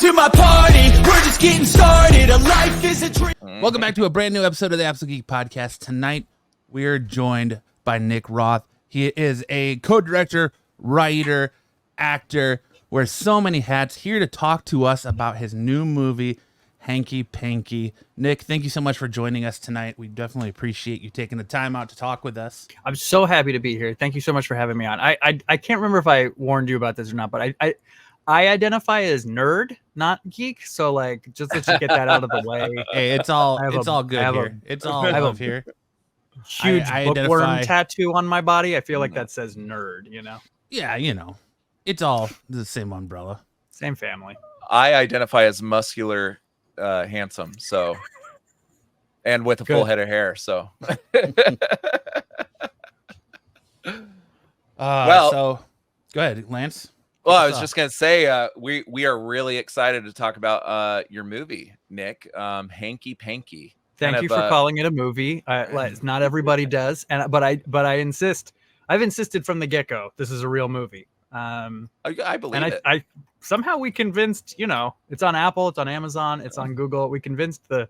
to my party. We're just getting started. A life is a dream. Welcome back to a brand new episode of the Absolute Geek Podcast. Tonight, we are joined by Nick Roth. He is a co-director, writer, actor, wears so many hats, here to talk to us about his new movie, Hanky Panky. Nick, thank you so much for joining us tonight. We definitely appreciate you taking the time out to talk with us. I'm so happy to be here. Thank you so much for having me on. I can't remember if I warned you about this or not, but I identify as nerd, not geek. So like, just that you get that out of the way. Hey, it's all good here. It's all love here. Huge bookworm tattoo on my body. I feel like that says nerd, you know? Yeah, you know, it's all the same umbrella. Same family. I identify as muscular, handsome, so, and with a full head of hair, so. Well, so go ahead, Lance. Well, I was just gonna say, we are really excited to talk about your movie, Nick, Hanky Panky. Thank you for calling it a movie. Not everybody does, but I insist. I've insisted from the get-go. This is a real movie. I believe it. I somehow we convinced, you know, it's on Apple, it's on Amazon, it's on Google. We convinced the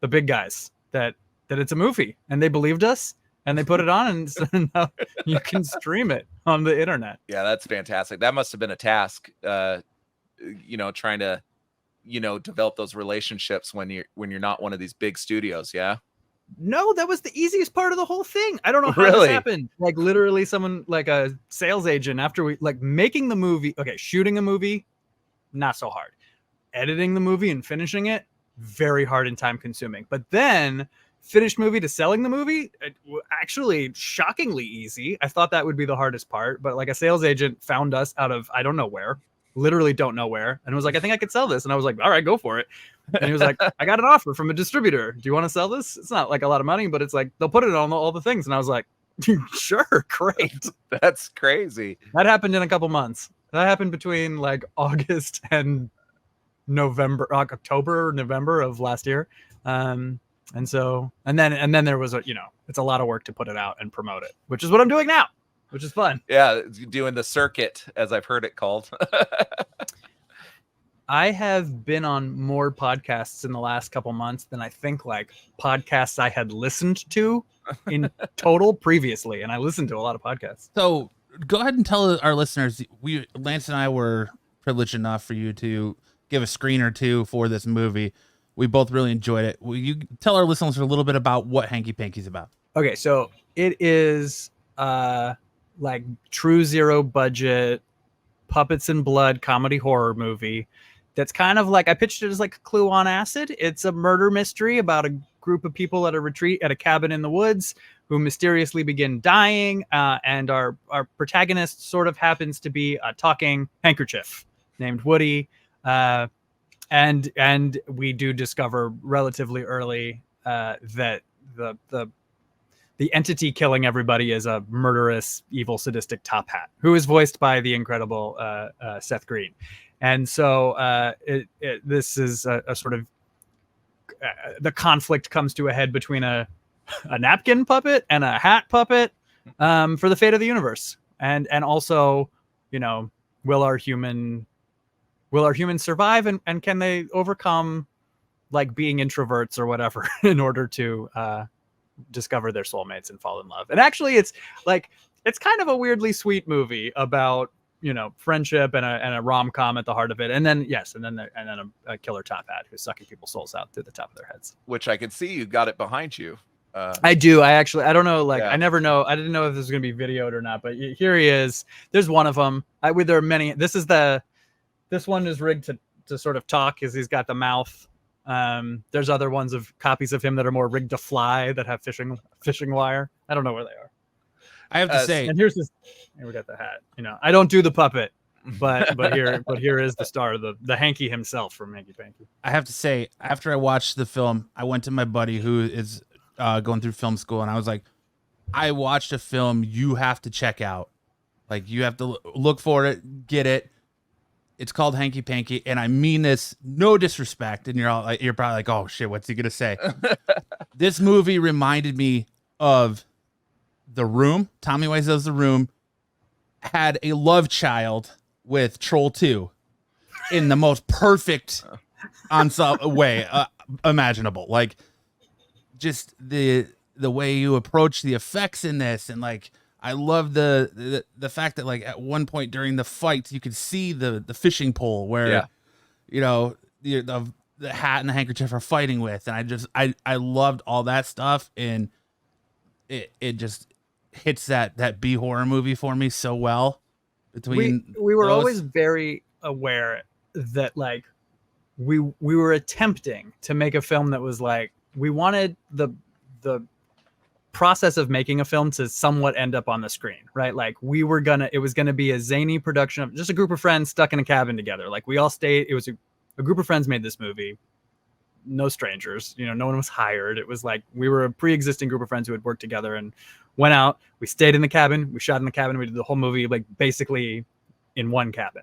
big guys that it's a movie, and they believed us, and they put it on, and so now you can stream it on the internet. Yeah, that's fantastic. That must have been a task, you know, trying to, you know, develop those relationships when you're not one of these big studios. Yeah. No, that was the easiest part of the whole thing. I don't know how Really? this happened. Like literally someone like a sales agent after we like making the movie. Okay. Shooting a movie, not so hard. Editing the movie and finishing it, very hard and time consuming. But then finished movie to selling the movie, actually shockingly easy. I thought that would be the hardest part, but like a sales agent found us out of, I don't know where, literally don't know where. And was like, I think I could sell this. And I was like, all right, go for it. And he was like, I got an offer from a distributor. Do you want to sell this? It's not like a lot of money, but it's like, they'll put it on all the things. And I was like, sure, great. That's crazy. That happened in a couple months. That happened between like August and October, November of last year. And then there was it's a lot of work to put it out and promote it, which is what I'm doing now, which is fun. Yeah. Doing the circuit, as I've heard it called. I have been on more podcasts in the last couple months than I think like podcasts I had listened to in total previously. And I listened to a lot of podcasts. So go ahead and tell our listeners, Lance and I were privileged enough for you to give a screen or two for this movie. We both really enjoyed it. Will you tell our listeners a little bit about what Hanky Panky is about? Okay. So it is like true zero budget puppets and blood comedy horror movie. That's kind of like, I pitched it as like a Clue on acid. It's a murder mystery about a group of people at a retreat at a cabin in the woods who mysteriously begin dying. And our protagonist sort of happens to be a talking handkerchief named Woody. And we do discover relatively early that the entity killing everybody is a murderous, evil, sadistic top hat who is voiced by the incredible Seth Green. And so this is a sort of the conflict comes to a head between a napkin puppet and a hat puppet for the fate of the universe. And also, you know, will our humans survive and can they overcome like being introverts or whatever in order to discover their soulmates and fall in love? And actually it's kind of a weirdly sweet movie about, you know, friendship and a rom-com at the heart of it. And then a killer top hat who's sucking people's souls out through the top of their heads. Which I can see you got it behind you. I do. I don't know. Like, yeah. I never know. I didn't know if this was going to be videoed or not, but here he is. There's one of them. There are many. This one is rigged to sort of talk as he's got the mouth. There's other ones of copies of him that are more rigged to fly that have fishing wire. I don't know where they are. I have to say, and here we got the hat. You know, I don't do the puppet, but here is the star, the Hanky himself from Hanky Panky. I have to say, after I watched the film, I went to my buddy who is going through film school, and I was like, I watched a film you have to check out. Like, you have to look for it, get it. It's called Hanky Panky, and I mean this, no disrespect. And you're probably like, oh shit, what's he gonna say? This movie reminded me of The Room. Tommy Wiseau's The Room had a love child with Troll 2. in the most perfect way imaginable. Like, just the way you approach the effects in this, and like I love the fact that like at one point during the fight you could see the fishing pole where you know the hat and the handkerchief are fighting with, and I loved all that stuff, and it just hits that B horror movie for me so well. Between we were those. always very aware that like we were attempting to make a film that was like, we wanted the process of making a film to somewhat end up on the screen, right? Like it was gonna be a zany production of just a group of friends stuck in a cabin together. Like we all stayed. It was a group of friends made this movie. No strangers, you know, no one was hired. It was like we were a pre-existing group of friends who had worked together and went out. We stayed in the cabin. We shot in the cabin. We did the whole movie like basically in one cabin,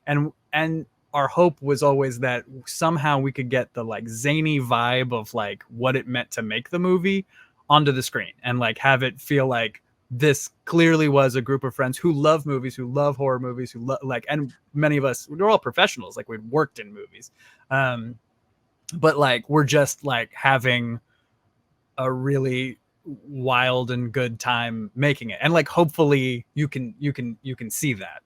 and our hope was always that somehow we could get the like zany vibe of like what it meant to make the movie onto the screen, and like have it feel like this clearly was a group of friends who love movies, who love horror movies, who like, and many of us, we're all professionals, like we'd worked in movies. But like we're just like having a really wild and good time making it, and like hopefully you can see that.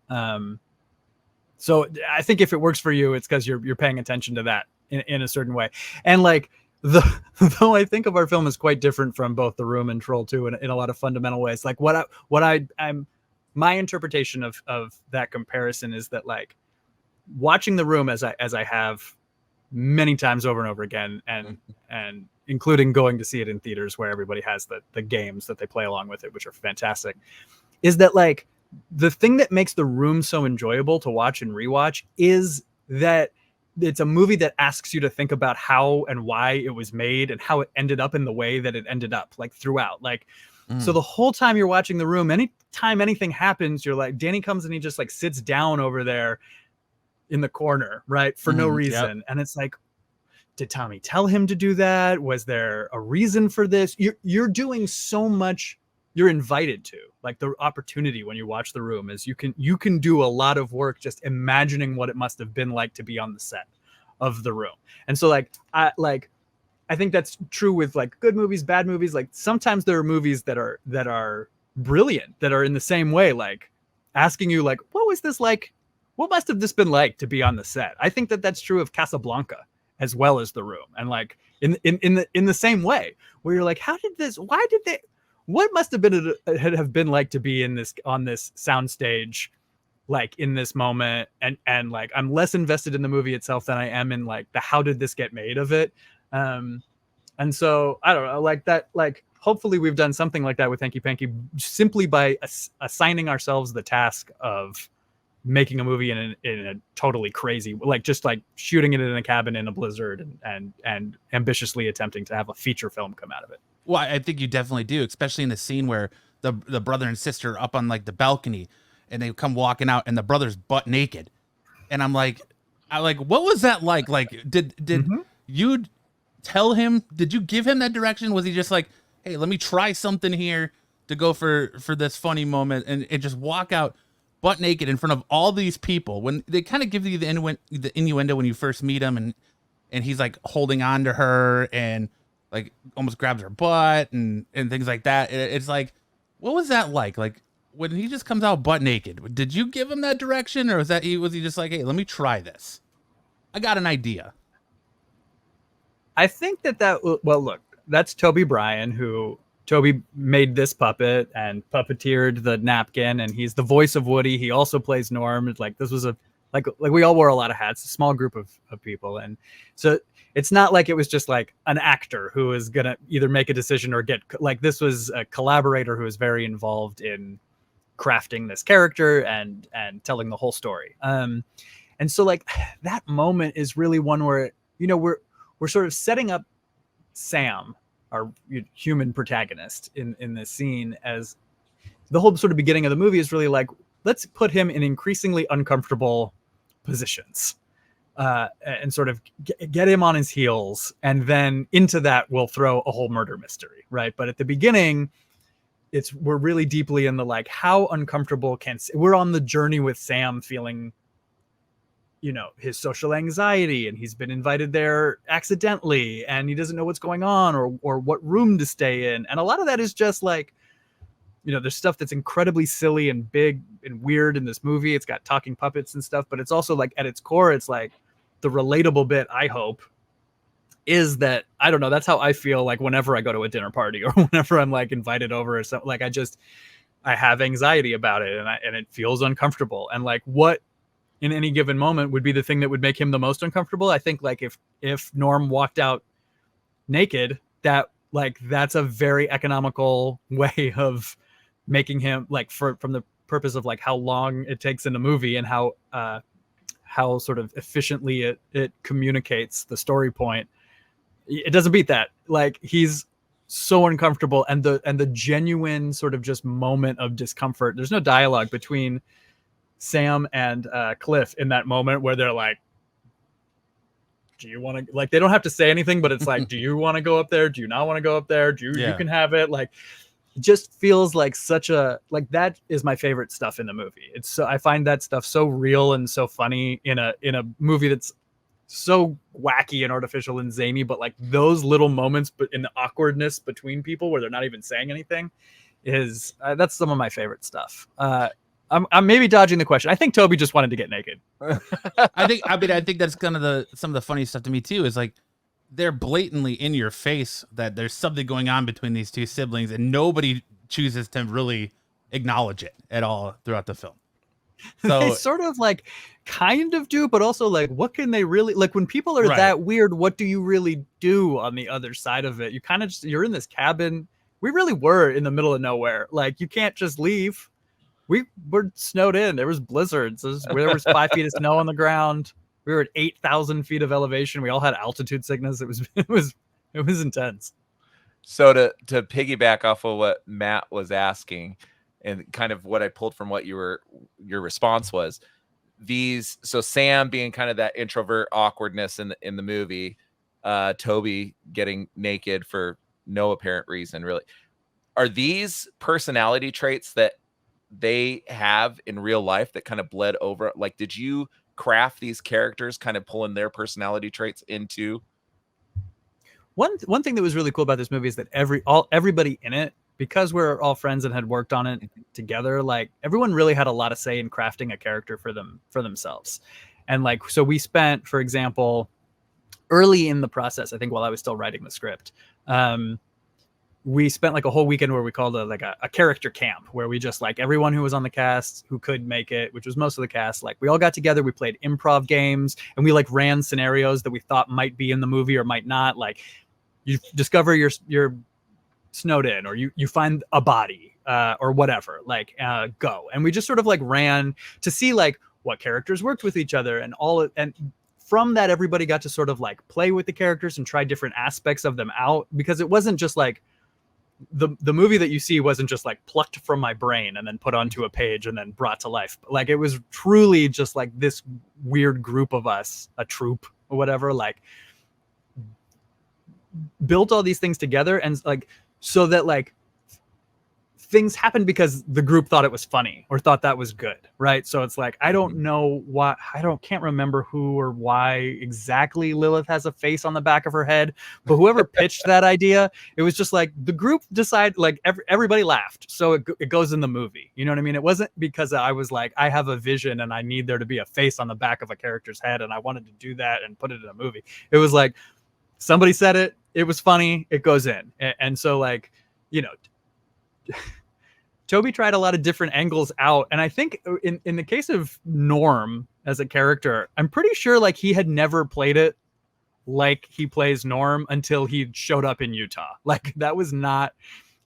So I think if it works for you, it's because you're paying attention to that in a certain way. And like though I think of our film as quite different from both The Room and Troll 2 in a lot of fundamental ways. Like I'm my interpretation of that comparison is that like watching The Room as I have many times over and over again, and including going to see it in theaters where everybody has the games that they play along with it, which are fantastic, is that like the thing that makes The Room so enjoyable to watch and rewatch is that it's a movie that asks you to think about how and why it was made and how it ended up in the way that it ended up, like throughout. Like, so the whole time you're watching The Room, anytime anything happens, you're like, Danny comes and he just like sits down over there in the corner, right? For no reason. Yep. And it's like, did Tommy tell him to do that? Was there a reason for this? You're doing so much. You're invited to, like, the opportunity when you watch The Room is you can do a lot of work just imagining what it must have been like to be on the set of The Room. And so like I think that's true with like good movies, bad movies. Like sometimes there are movies that are brilliant, that are in the same way, like asking you like, what was this like? What must have this been like to be on the set? I think that that's true of Casablanca as well as The Room. And like in the same way where you're like, what must have been like to be on this soundstage, like in this moment, and like I'm less invested in the movie itself than I am in like the how did this get made of it, and so I don't know, like that, like hopefully we've done something like that with Hanky Panky simply by assigning ourselves the task of making a movie in a totally crazy, like just like shooting it in a cabin in a blizzard and ambitiously attempting to have a feature film come out of it. Well, I think you definitely do, especially in the scene where the brother and sister are up on like the balcony and they come walking out and the brother's butt naked. And I'm like, what was that like? Like, did you tell him, did you give him that direction? Was he just like, hey, let me try something here to go for this funny moment and just walk out butt naked in front of all these people when they kind of give you the innuendo when you first meet him, and he's like holding on to her and like almost grabs her butt and things like that. It's like, what was that like? Like when he just comes out butt naked, did you give him that direction, or was he just like, hey, let me try this? I got an idea. I think well, look, that's Toby Bryan, Toby made this puppet and puppeteered the napkin, and he's the voice of Woody. He also plays Norm. Like this was like we all wore a lot of hats, a small group of people. And so it's not like it was just like an actor who was going to either make a decision or like, this was a collaborator who was very involved in crafting this character and telling the whole story. And so like that moment is really one where, you know, we're sort of setting up Sam, our human protagonist in this scene, as the whole sort of beginning of the movie is really like, let's put him in increasingly uncomfortable positions and sort of get him on his heels. And then into that, we'll throw a whole murder mystery. Right. But at the beginning, we're really deeply in the, like, how uncomfortable we're on the journey with Sam feeling you know, his social anxiety, and he's been invited there accidentally and he doesn't know what's going on or what room to stay in. And a lot of that is just like, you know, there's stuff that's incredibly silly and big and weird in this movie. It's got talking puppets and stuff, but it's also like at its core, it's like the relatable bit, I hope, is that, I don't know, that's how I feel like whenever I go to a dinner party or whenever I'm like invited over or something. Like I have anxiety about it, and it feels uncomfortable. And like, what in any given moment would be the thing that would make him the most uncomfortable? I think like if Norm walked out naked, that's a very economical way of making him, like, from the purpose of like how long it takes in the movie and how sort of efficiently it communicates the story point. It doesn't beat that. Like, he's so uncomfortable, and the genuine sort of just moment of discomfort. There's no dialogue between Sam and Cliff in that moment where they're like, do you want to, like, they don't have to say anything, but it's like, do you want to go up there? Do you not want to go up there? You can have it. Like, it just feels like such a, like, that is my favorite stuff in the movie. It's so, I find that stuff so real and so funny in a movie that's so wacky and artificial and zany, but like those little moments, but in the awkwardness between people where they're not even saying anything, is that's some of my favorite stuff. I'm maybe dodging the question. I think Toby just wanted to get naked. I think that's kind of some of the funny stuff to me too, is like they're blatantly in your face that there's something going on between these two siblings, and nobody chooses to really acknowledge it at all throughout the film. So they sort of like kind of do, but also like, what can they really, like, when people are that weird, what do you really do on the other side of it? You kind of just, you're in this cabin. We really were in the middle of nowhere. Like, you can't just leave. We were snowed in. There was blizzards. There was 5 feet of snow on the ground. We were at 8,000 feet of elevation. We all had altitude sickness. It was intense. So to piggyback off of what Matt was asking, and kind of what I pulled from what your response was, so Sam being kind of that introvert awkwardness in the movie, Toby getting naked for no apparent reason, really. Are these personality traits that they have in real life that kind of bled over? Like, did you craft these characters kind of pulling their personality traits into? One thing that was really cool about this movie is that everybody in it, because we're all friends and had worked on it together, like, everyone really had a lot of say in crafting a character for themselves. And like, so we spent, for example, early in the process, I think while I was still writing the script, we spent like a whole weekend where we called a character camp, where we just, like, everyone who was on the cast who could make it, which was most of the cast, like, we all got together, we played improv games, and we like ran scenarios that we thought might be in the movie or might not. Like, you discover you're snowed in, or you find a body, or whatever, like, go. And we just sort of like ran to see like what characters worked with each other, and from that, everybody got to sort of like play with the characters and try different aspects of them out, because it wasn't just like the movie that you see wasn't just like plucked from my brain and then put onto a page and then brought to life. Like, it was truly just like this weird group of us, a troupe or whatever, like, built all these things together, and like, so that like things happened because the group thought it was funny or thought that was good, right? So it's like, I don't know why, can't remember who or why exactly Lilith has a face on the back of her head, but whoever pitched that idea, it was just like the group decided, like, everybody laughed, so it goes in the movie. You know what I mean? It wasn't because I was like, I have a vision and I need there to be a face on the back of a character's head and I wanted to do that and put it in a movie. It was like, somebody said it, it was funny, it goes in. And so, like, you know, Toby tried a lot of different angles out. And I think in the case of Norm as a character, I'm pretty sure like he had never played it like he plays Norm until he showed up in Utah. Like, that was not,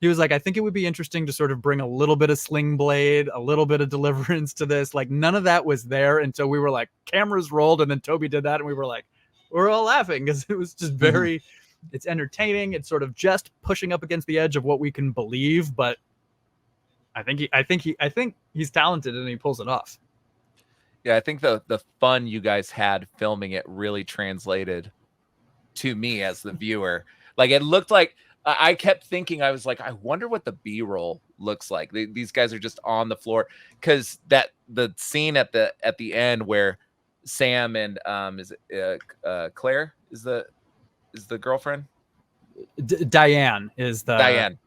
he was like, I think it would be interesting to sort of bring a little bit of Sling Blade, a little bit of Deliverance to this. Like, none of that was there until we were like, cameras rolled, and then Toby did that, and we were like, we're all laughing because it was just very, it's entertaining. It's sort of just pushing up against the edge of what we can believe, but I think he's talented and he pulls it off. Yeah, I think the fun you guys had filming it really translated to me as the viewer. Like, it looked like, I kept thinking, I was like, I wonder what the B-roll looks like. These guys are just on the floor, because the scene at the end where Sam and is it Claire is the girlfriend? Diane is the Diane,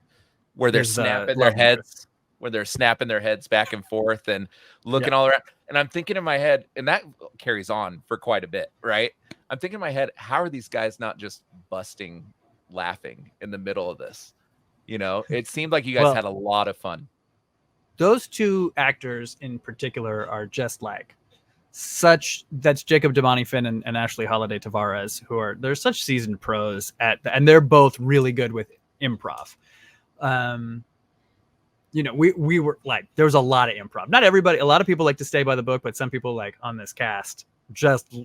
where they're is the snapping love their heads, where they're snapping their heads back and forth and looking Yep. all around. And I'm thinking in my head, and that carries on for quite a bit, right? I'm thinking in my head, how are these guys not just busting laughing in the middle of this? You know, it seemed like you guys Well, had a lot of fun. Those two actors in particular are just like that's Jacob Demani-Finn and Ashley Holiday Tavares, they're such seasoned pros and they're both really good with improv. You know, we were like, there was a lot of improv. Not everybody, a lot of people like to stay by the book, but some people like on this cast just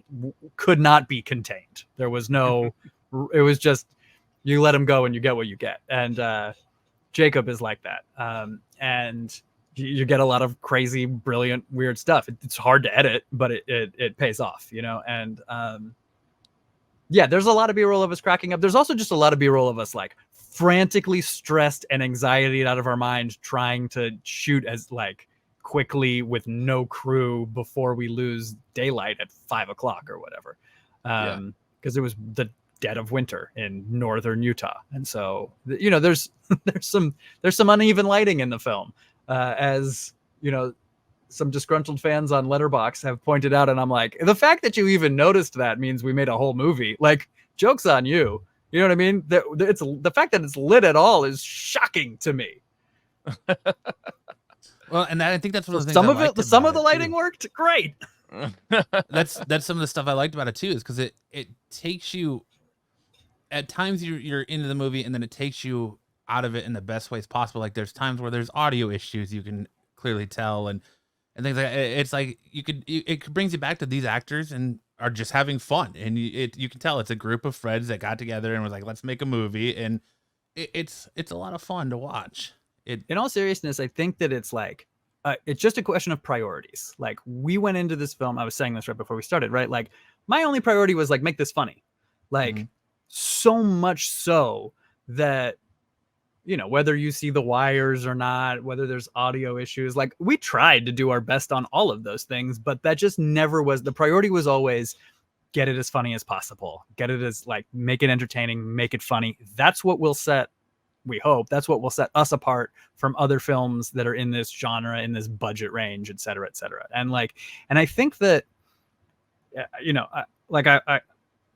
could not be contained. There was no, it was just, you let them go and you get what you get. And Jacob is like that. And you get a lot of crazy, brilliant, weird stuff. It's hard to edit, but it pays off, you know? And yeah, there's a lot of B-roll of us cracking up. There's also just a lot of B-roll of us like frantically stressed and anxiety out of our mind, trying to shoot as like quickly with no crew before we lose daylight at 5 o'clock or whatever. Because it was the dead of winter in northern Utah. And so, you know, there's some uneven lighting in the film. As you know, some disgruntled fans on Letterboxd have pointed out, and I'm like, the fact that you even noticed that means we made a whole movie. Like, joke's on you. You know what I mean? It's the fact that it's lit at all is shocking to me. Well, and I think that's one of the things. Some of the lighting worked great. That's some of the stuff I liked about it too, is because it takes you. At times you're into the movie, and then it takes you out of it in the best ways possible. Like there's times where there's audio issues, you can clearly tell, and things like that. It's like it brings you back to these actors and are just having fun, and you can tell it's a group of friends that got together and was like, let's make a movie, and it's a lot of fun to watch. In all seriousness, I think that it's like it's just a question of priorities. Like we went into this film, I was saying this right before we started, right? Like my only priority was like make this funny, like so much so that, you know, whether you see the wires or not, whether there's audio issues, like we tried to do our best on all of those things, but that just never was the priority. Was always get it as funny as possible, get it as like, make it entertaining, make it funny. That's what will set, we hope that's what will set us apart from other films that are in this genre, in this budget range, et cetera, et cetera. And like, and I think that, you know,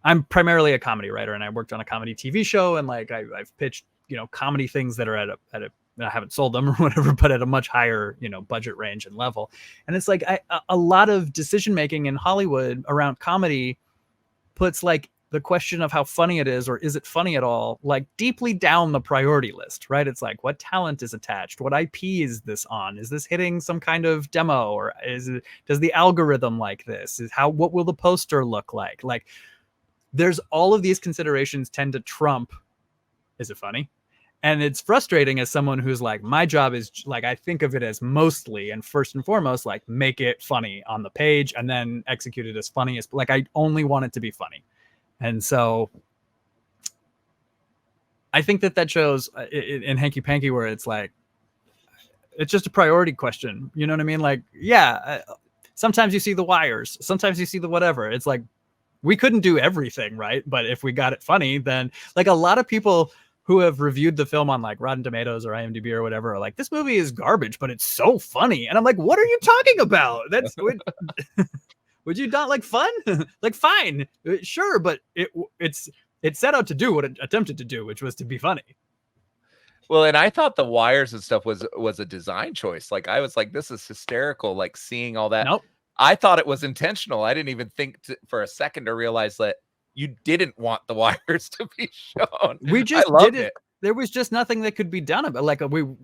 I'm primarily a comedy writer, and I worked on a comedy TV show, and like I've pitched, you know, comedy things that are at a I haven't sold them or whatever, but at a much higher, you know, budget range and level. And it's like a lot of decision making in Hollywood around comedy puts like the question of how funny it is, or is it funny at all, like deeply down the priority list, right? It's like, what talent is attached? What IP is this on? Is this hitting some kind of demo, or does the algorithm like this? What will the poster look like? Like there's all of these considerations tend to trump, is it funny? And it's frustrating as someone who's like, my job is like, I think of it as mostly and first and foremost, like make it funny on the page and then execute it as funny as, like, I only want it to be funny. And so I think that shows in Hanky Panky, where it's like, it's just a priority question. You know what I mean? Like, yeah, sometimes you see the wires, sometimes you see the whatever. It's like, we couldn't do everything, right? But if we got it funny, then like a lot of people who have reviewed the film on like Rotten Tomatoes or IMDb or whatever are like, this movie is garbage, but it's so funny. And I'm like, what are you talking about? That's would you not like fun? Like, fine, sure, but it set out to do what it attempted to do, which was to be funny. Well, and I thought the wires and stuff was a design choice. Like I was like, this is hysterical. Like seeing all that. Nope. I thought it was intentional. I didn't even think for a second to realize that you didn't want the wires to be shown. We just did it. There was just nothing that could be done about it. Do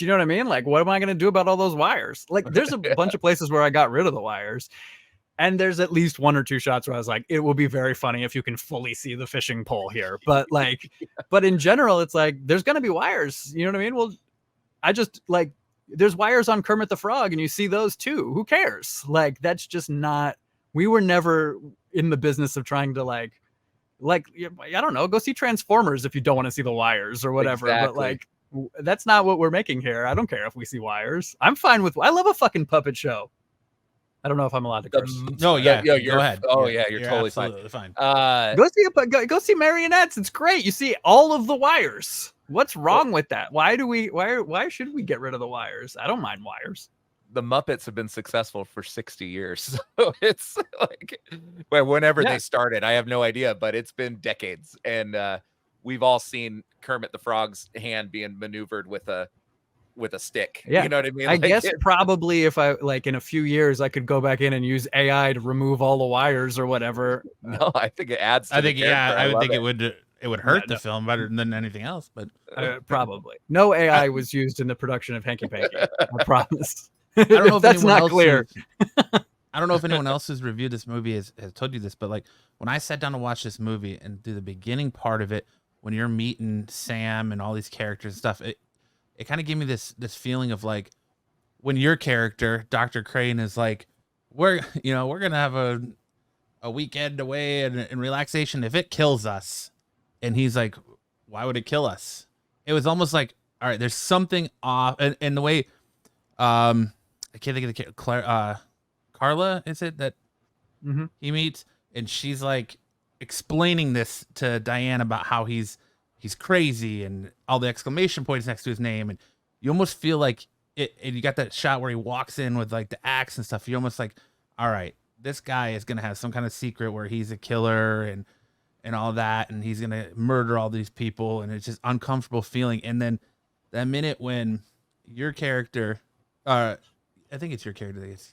you know what I mean? Like, what am I going to do about all those wires? Like, there's a bunch of places where I got rid of the wires. And there's at least one or two shots where I was like, it will be very funny if you can fully see the fishing pole here. But like, but in general, it's like, there's going to be wires. You know what I mean? Well, I just like, there's wires on Kermit the Frog and you see those too. Who cares? Like, that's just not, we were never in the business of trying to like, I don't know, go see Transformers if you don't want to see the wires or whatever. Exactly. But like, that's not what we're making here. I don't care if we see wires. I'm fine with, I love a fucking puppet show. I don't know if I'm allowed to curse. No, yeah, Yo, go ahead. Oh yeah, you're totally absolutely fine. Go see marionettes. It's great. You see all of the wires. What's wrong with that? Why should we get rid of the wires? I don't mind wires. The Muppets have been successful for 60 years. So it's like, well, whenever they started, I have no idea, but it's been decades. And we've all seen Kermit the Frog's hand being maneuvered with a stick. Yeah. You know what I mean? I guess probably if I like in a few years, I could go back in and use AI to remove all the wires or whatever. No, I think it adds to I think, I would think it would hurt the no. film better than anything else, but Probably. No AI was used in the production of Hanky Panky. I promise. I don't know if that's anyone not else clear. I don't know if anyone else who's reviewed this movie has told you this, but like when I sat down to watch this movie and do the beginning part of it, when you're meeting Sam and all these characters and stuff, it kind of gave me this feeling of like when your character, Dr. Crane, is like, we're gonna have a weekend away and relaxation. If it kills us, and he's like, why would it kill us? It was almost like, all right, there's something off, and the way, I can't think of the Carla, is it that he meets, and she's like explaining this to Diane about how he's crazy and all the exclamation points next to his name, and you almost feel like it. And you got that shot where he walks in with like the axe and stuff. You're almost like, all right, this guy is gonna have some kind of secret where he's a killer and all that, and he's gonna murder all these people, and it's just uncomfortable feeling. And then that minute when your character, I think it's your character that gets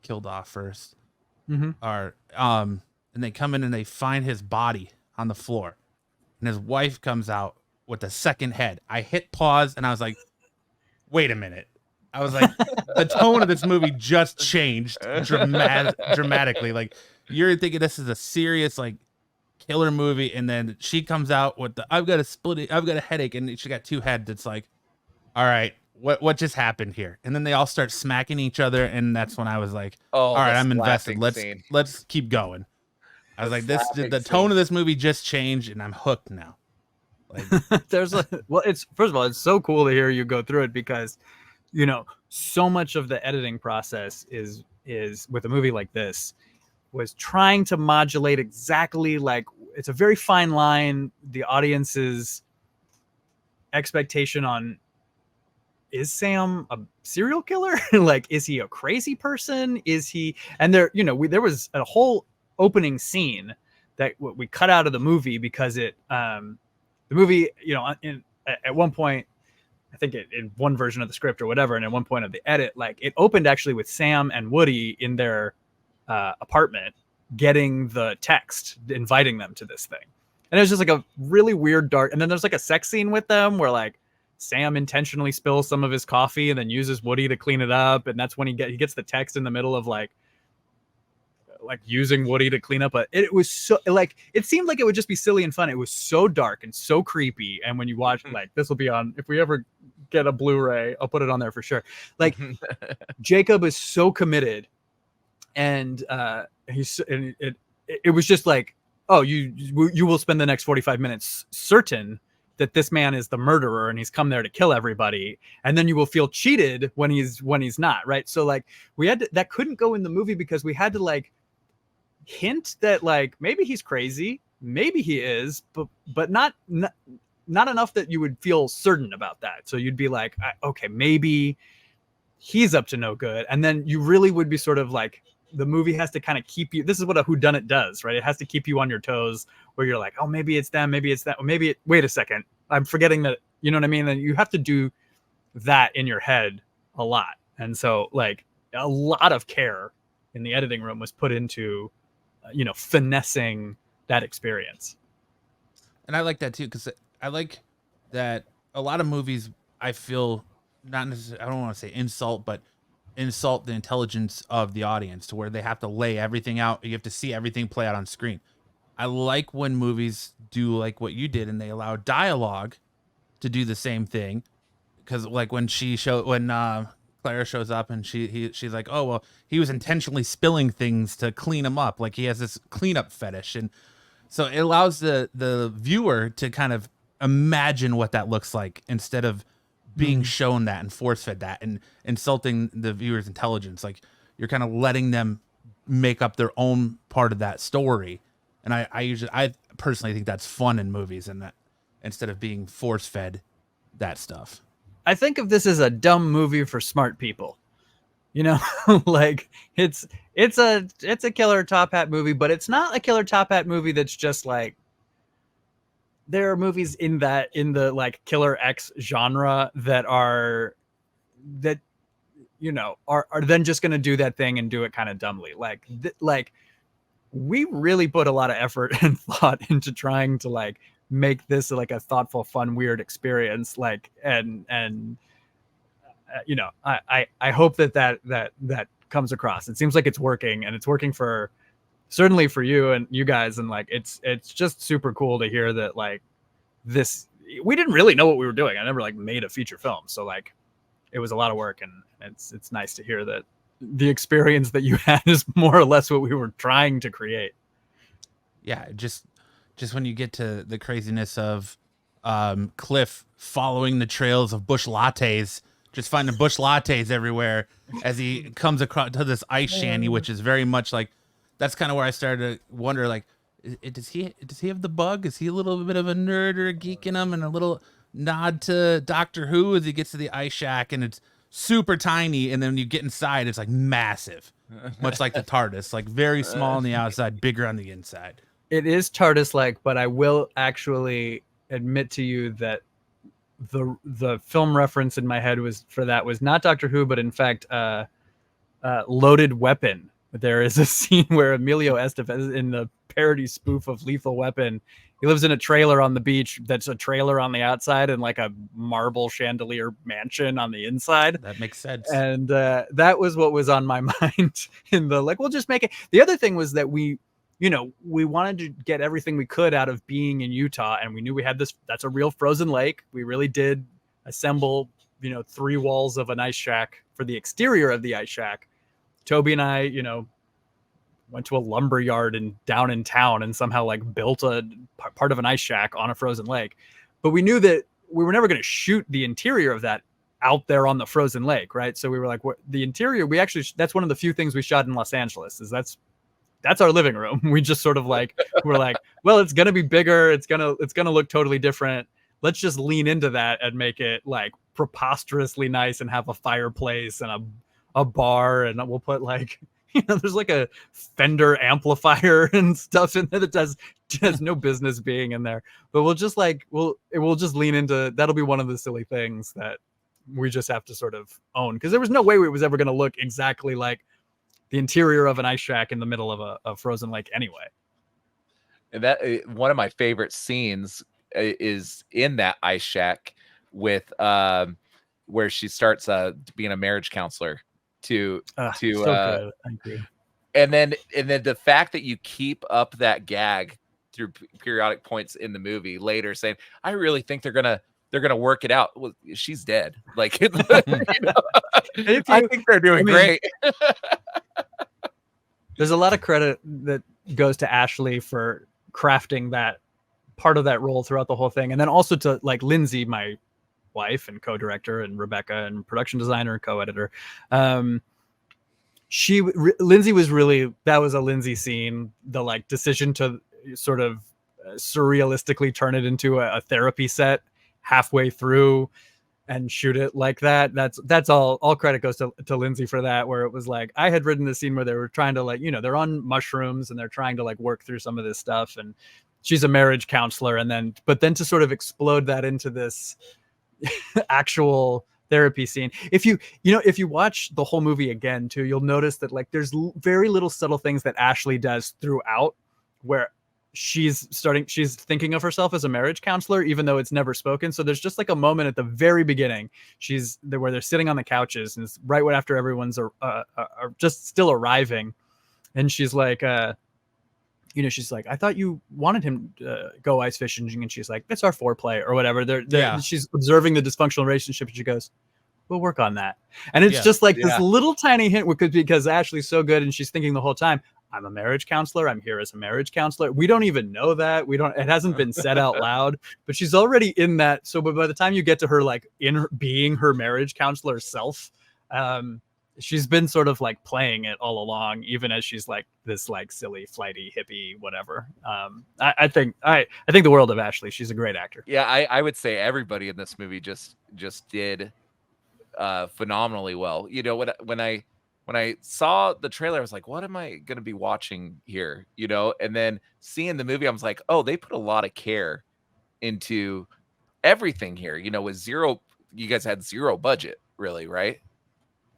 killed off first, or and they come in and they find his body on the floor, and his wife comes out with a second head. I hit pause and I was like, wait a minute. I was like, the tone of this movie just changed dramatically. Like, you're thinking this is a serious like killer movie, and then she comes out with I've got a headache, and she got two heads. It's like, all right, what just happened here? And then they all start smacking each other, and that's when I was like, all right, I'm invested. Let's keep going. I was like, the tone of this movie just changed, and I'm hooked now. Like, it's first of all, it's so cool to hear you go through it, because so much of the editing process is with a movie like this was trying to modulate exactly, like, it's a very fine line, the audience's expectation on, is Sam a serial killer? Like, is he a crazy person? Is he? And there there was a whole opening scene that we cut out of the movie because the movie, at one point, I think in one version of the script or whatever, and at one point of the edit, like, it opened actually with Sam and Woody in their apartment getting the text inviting them to this thing. And it was just like a really weird dark, and then there's like a sex scene with them where like Sam intentionally spills some of his coffee and then uses Woody to clean it up, and that's when he gets the text in the middle of like using Woody to clean up. It was so, like, it seemed like it would just be silly and fun. It was so dark and so creepy. And when you watch, like, this will be on, if we ever get a Blu-ray, I'll put it on there for sure. Like, Jacob is so committed, and it was just like, oh, you will spend the next 45 minutes certain that this man is the murderer and he's come there to kill everybody, and then you will feel cheated when he's not, right? So like, we had to, that couldn't go in the movie because we had to like hint that like maybe he's crazy, maybe he is, but not enough that you would feel certain about that. So you'd be like, okay, maybe he's up to no good, and then you really would be sort of like, the movie has to kind of keep you, this is what a whodunit does, right? It has to keep you on your toes, where you're like, oh, maybe it's them, maybe it's that, or wait a second, I'm forgetting that, you know what I mean? And you have to do that in your head a lot. And so like a lot of care in the editing room was put into, finessing that experience. And I like that too, because I like that a lot of movies, I feel, not necessarily, I don't want to say insult the intelligence of the audience to where they have to lay everything out. You have to see everything play out on screen. I like when movies do like what you did, and they allow dialogue to do the same thing. Because like when Clara shows up and she's like, oh, well, he was intentionally spilling things to clean him up. Like, he has this cleanup fetish. And so it allows the viewer to kind of imagine what that looks like, instead of being shown that and force fed that and insulting the viewer's intelligence. Like, you're kind of letting them make up their own part of that story. And I personally think that's fun in movies, and that instead of being force fed that stuff. I think of this as a dumb movie for smart people. You know, like it's a killer top hat movie, but it's not a killer top hat movie that's just like, there are movies in the like killer X genre that are then just going to do that thing and do it kind of dumbly. Like we really put a lot of effort and thought into trying to like make this like a thoughtful, fun, weird experience. Like, and I hope that comes across. It seems like it's working, and it's working certainly for you and you guys. And like, it's just super cool to hear that like this, we didn't really know what we were doing. I never like made a feature film. So like it was a lot of work, and it's nice to hear that the experience that you had is more or less what we were trying to create. Yeah. Just when you get to the craziness of Cliff following the trails of bush lattes, just finding bush lattes everywhere as he comes across to this ice shanty, which is very much like, that's kind of where I started to wonder, like, does he have the bug? Is he a little bit of a nerd or a geek in him? And a little nod to Doctor Who as he gets to the ice shack, and it's super tiny. And then when you get inside, it's like massive, much like the TARDIS, like very small on the outside, bigger on the inside. It is TARDIS-like, but I will actually admit to you that the film reference in my head was not Doctor Who, but in fact, Loaded Weapon. There is a scene where Emilio Estevez, in the parody spoof of Lethal Weapon, he lives in a trailer on the beach that's a trailer on the outside and like a marble chandelier mansion on the inside. That makes sense. And that was what was on my mind in the, like, we'll just make it. The other thing was that we wanted to get everything we could out of being in Utah, and we knew we had this, that's a real frozen lake. We really did assemble, 3 walls of an ice shack for the exterior of the ice shack. Toby and I, went to a lumber yard down in town and somehow like built a part of an ice shack on a frozen lake. But we knew that we were never going to shoot the interior of that out there on the frozen lake, right? So we were like, the interior, that's one of the few things we shot in Los Angeles, is that's our living room. We just sort of like, we're like, well, it's going to be bigger. It's going to look totally different. Let's just lean into that and make it like preposterously nice and have a fireplace and a bar. And we'll put like, there's like a Fender amplifier and stuff in there that has no business being in there. But we'll just like, we'll just lean into, that'll be one of the silly things that we just have to sort of own. Because there was no way it was ever going to look exactly like the interior of an ice shack in the middle of a frozen lake anyway. And that one of my favorite scenes is in that ice shack with where she starts being a marriage counselor to so good. Thank you. And then the fact that you keep up that gag through periodic points in the movie later, saying, I really think they're gonna work it out. Well, she's dead. Like, I think they're doing great. There's a lot of credit that goes to Ashley for crafting that part of that role throughout the whole thing. And then also to like Lindsay, my wife and co-director, and Rebecca and production designer and co-editor. Lindsay was really, that was a Lindsay scene, the like decision to sort of surrealistically turn it into a therapy set halfway through and shoot it like that. That's all credit goes to Lindsay for that, where it was like, I had written the scene where they were trying to like, they're on mushrooms and they're trying to like work through some of this stuff, and she's a marriage counselor, but then to sort of explode that into this actual therapy scene. If you watch the whole movie again too, you'll notice that like there's very little subtle things that Ashley does throughout where she's thinking of herself as a marriage counselor, even though it's never spoken. So there's just like a moment at the very beginning where they're sitting on the couches, and it's right after everyone's just still arriving, and she's like, she's like, I thought you wanted him to go ice fishing, and she's like, that's our foreplay or whatever. She's observing the dysfunctional relationship, and she goes, we'll work on that. And it's just like this little tiny hint, because Ashley's so good, and she's thinking the whole time, I'm a marriage counselor. I'm here as a marriage counselor. We don't even know that. It hasn't been said out loud, but she's already in that. So by the time you get to her, like being her marriage counselor self, she's been sort of like playing it all along, even as she's like this like silly, flighty, hippie, whatever. I think the world of Ashley. She's a great actor. Yeah, I would say everybody in this movie just did phenomenally well. You know, when I saw the trailer, I was like, what am I going to be watching here? You know, and then seeing the movie, I was like, oh, they put a lot of care into everything here. You know, with zero, you guys had zero budget, really, right?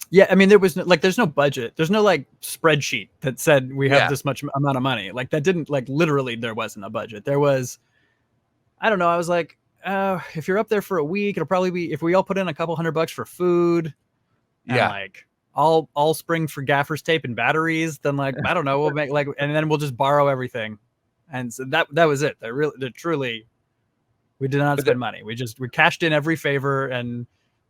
Yeah, I mean, there's no budget. There's no like spreadsheet that said we have Yeah. this much amount of money. Like that didn't like literally there wasn't a budget. There was, I don't know. I was like, if you're up there for a week, it'll probably be if we all put in a couple $100 for food, and Yeah. like all spring for gaffer's tape and batteries, then like I don't know, we'll make like, and then we'll just borrow everything, and so that was it. Truly, we did not spend money. We cashed in every favor and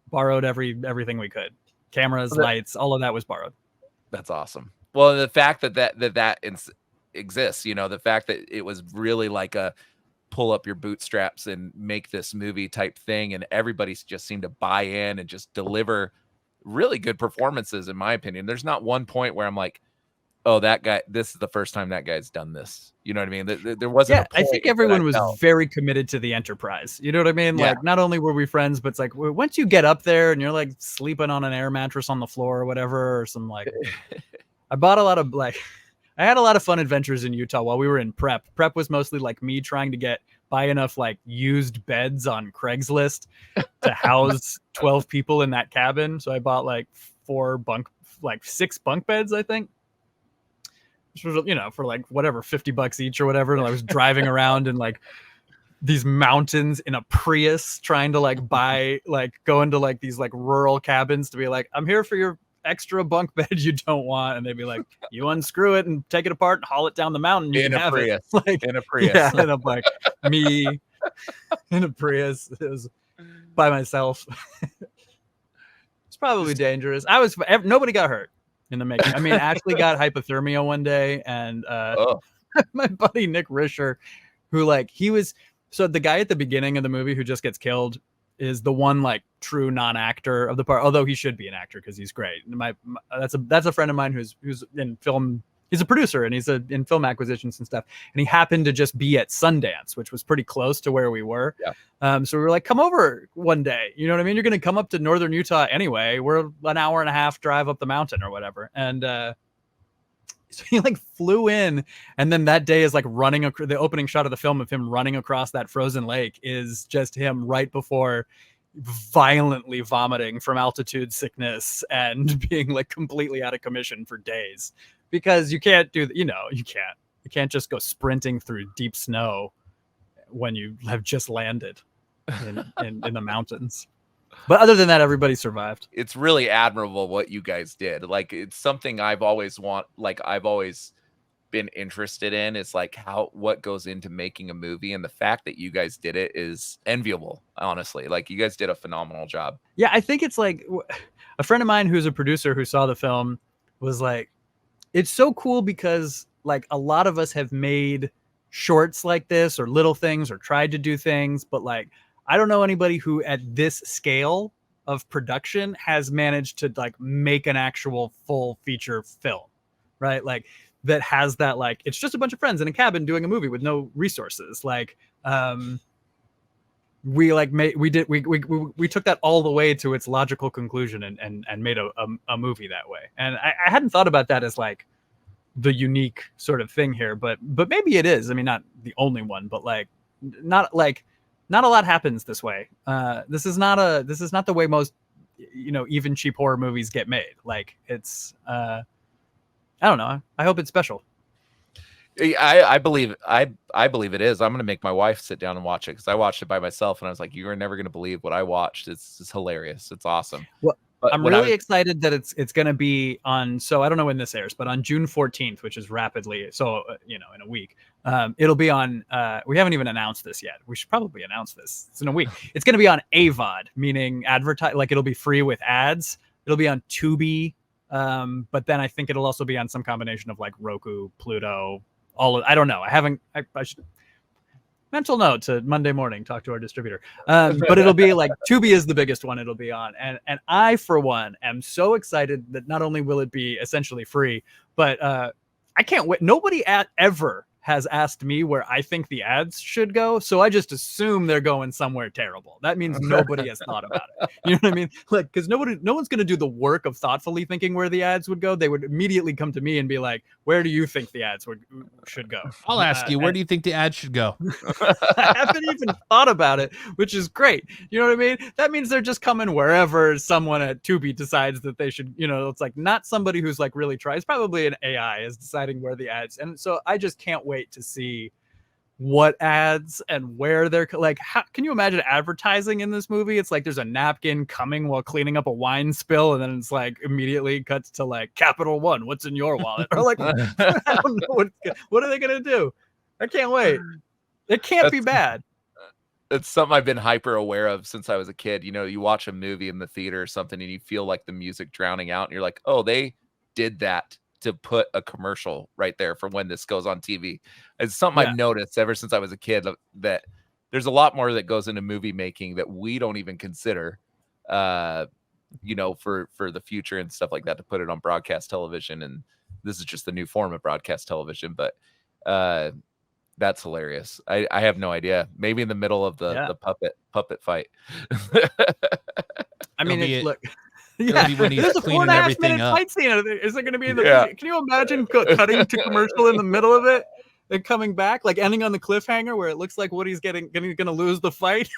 borrowed everything we could. Cameras, lights, all of that was borrowed. That's awesome. Well, the fact that exists, you know, the fact that it was really like a pull up your bootstraps and make this movie type thing, and everybody just seemed to buy in and just deliver really good performances, in my opinion. There's not one point where I'm like, oh, that guy, this is the first time that guy's done this. You know what I mean? There wasn't. Yeah, I think everyone was very committed to the enterprise. You know what I mean? Yeah. Like, not only were we friends, but it's like once you get up there and you're like sleeping on an air mattress on the floor or whatever, or some like, I bought a lot of like, I had a lot of fun adventures in Utah while we were in prep. Prep was mostly like me trying to buy enough like used beds on Craigslist to house 12 people in that cabin. So I bought like 6 bunk beds, I think. Which was, you know, for like whatever, $50 each or whatever. And I was driving around in like these mountains in a Prius trying to like go into like these like rural cabins to be like, I'm here for your extra bunk bed you don't want. And they'd be like, you unscrew it and take it apart and haul it down the mountain. You can have it. Like, in a Prius. Yeah, and I'm like, me in a Prius. It was by myself. It's probably dangerous. Nobody got hurt in the making. I mean, Ashley got hypothermia one day, and my buddy Nick Risher, who like so the guy at the beginning of the movie who just gets killed is the one like true non-actor of the part, although he should be an actor because he's great. That's a friend of mine who's in film. He's a producer and he's in film acquisitions and stuff. And he happened to just be at Sundance, which was pretty close to where we were. Yeah. So we were like, come over one day. You know what I mean? You're going to come up to northern Utah anyway. We're an hour and a half drive up the mountain or whatever. And so he like flew in. And then that day is like the opening shot of the film of him running across that frozen lake is just him right before violently vomiting from altitude sickness and being like completely out of commission for days. Because you can't you can't just go sprinting through deep snow when you have just landed in the mountains. But other than that, everybody survived. It's really admirable what you guys did. Like, it's something I've always been interested in. It's like what goes into making a movie, and the fact that you guys did it is enviable, honestly. Like, you guys did a phenomenal job. Yeah, I think it's like a friend of mine who's a producer who saw the film was like, it's so cool because like a lot of us have made shorts like this or little things or tried to do things, but like I don't know anybody who at this scale of production has managed to like make an actual full feature film, right? Like that has that, like, it's just a bunch of friends in a cabin doing a movie with no resources. Like, we took that all the way to its logical conclusion and made a movie that way. And I hadn't thought about that as like the unique sort of thing here, but maybe it is. I mean, not the only one, but like not a lot happens this way. This is not the way most, even cheap horror movies get made. Like it's, I don't know. I hope it's special. I believe it is. I'm gonna make my wife sit down and watch it because I watched it by myself and I was like, "You are never gonna believe what I watched. It's hilarious. It's awesome." Well, I'm really excited that it's gonna be on. So I don't know when this airs, but on June 14th, which is rapidly. So in a week, it'll be on. We haven't even announced this yet. We should probably announce this. It's in a week. It's gonna be on AVOD, meaning advertise. Like it'll be free with ads. It'll be on Tubi, but then I think it'll also be on some combination of like Roku, Pluto. I don't know. I haven't. I should. mental note to Monday morning, talk to our distributor. But it'll be like Tubi is the biggest one it'll be on. And I, for one, am so excited that not only will it be essentially free, but I can't wait. Nobody ever has asked me where I think the ads should go. So I just assume they're going somewhere terrible. That means nobody has thought about it. You know what I mean? Like, because no one's going to do the work of thoughtfully thinking where the ads would go. They would immediately come to me and be like, where do you think the ads should go? I'll ask you, where do you think the ads should go? I haven't even thought about it, which is great. You know what I mean? That means they're just coming wherever someone at Tubi decides that they should, it's like not somebody who's like really tries. Probably an AI is deciding where the ads. And so I just can't wait to see what ads and where they're like. How can you imagine advertising in this movie? It's like there's a napkin coming while cleaning up a wine spill, and then it's like immediately cuts to like Capital One, what's in your wallet? Or like I don't know what are they gonna do? I can't wait. It can't be bad. It's something I've been hyper aware of since I was a kid. You watch a movie in the theater or something and you feel like the music drowning out and you're like, oh, they did that to put a commercial right there for when this goes on TV. It's something I've noticed ever since I was a kid, that there's a lot more that goes into movie making that we don't even consider, for the future and stuff like that, to put it on broadcast television. And this is just the new form of broadcast television, but that's hilarious. I have no idea. Maybe in the middle of the puppet fight. I mean, look. Yeah, there's a 4.5 minute fight scene. Is it going to be in the? Yeah. Can you imagine cutting to commercial in the middle of it and coming back, like ending on the cliffhanger where it looks like Woody's going to lose the fight?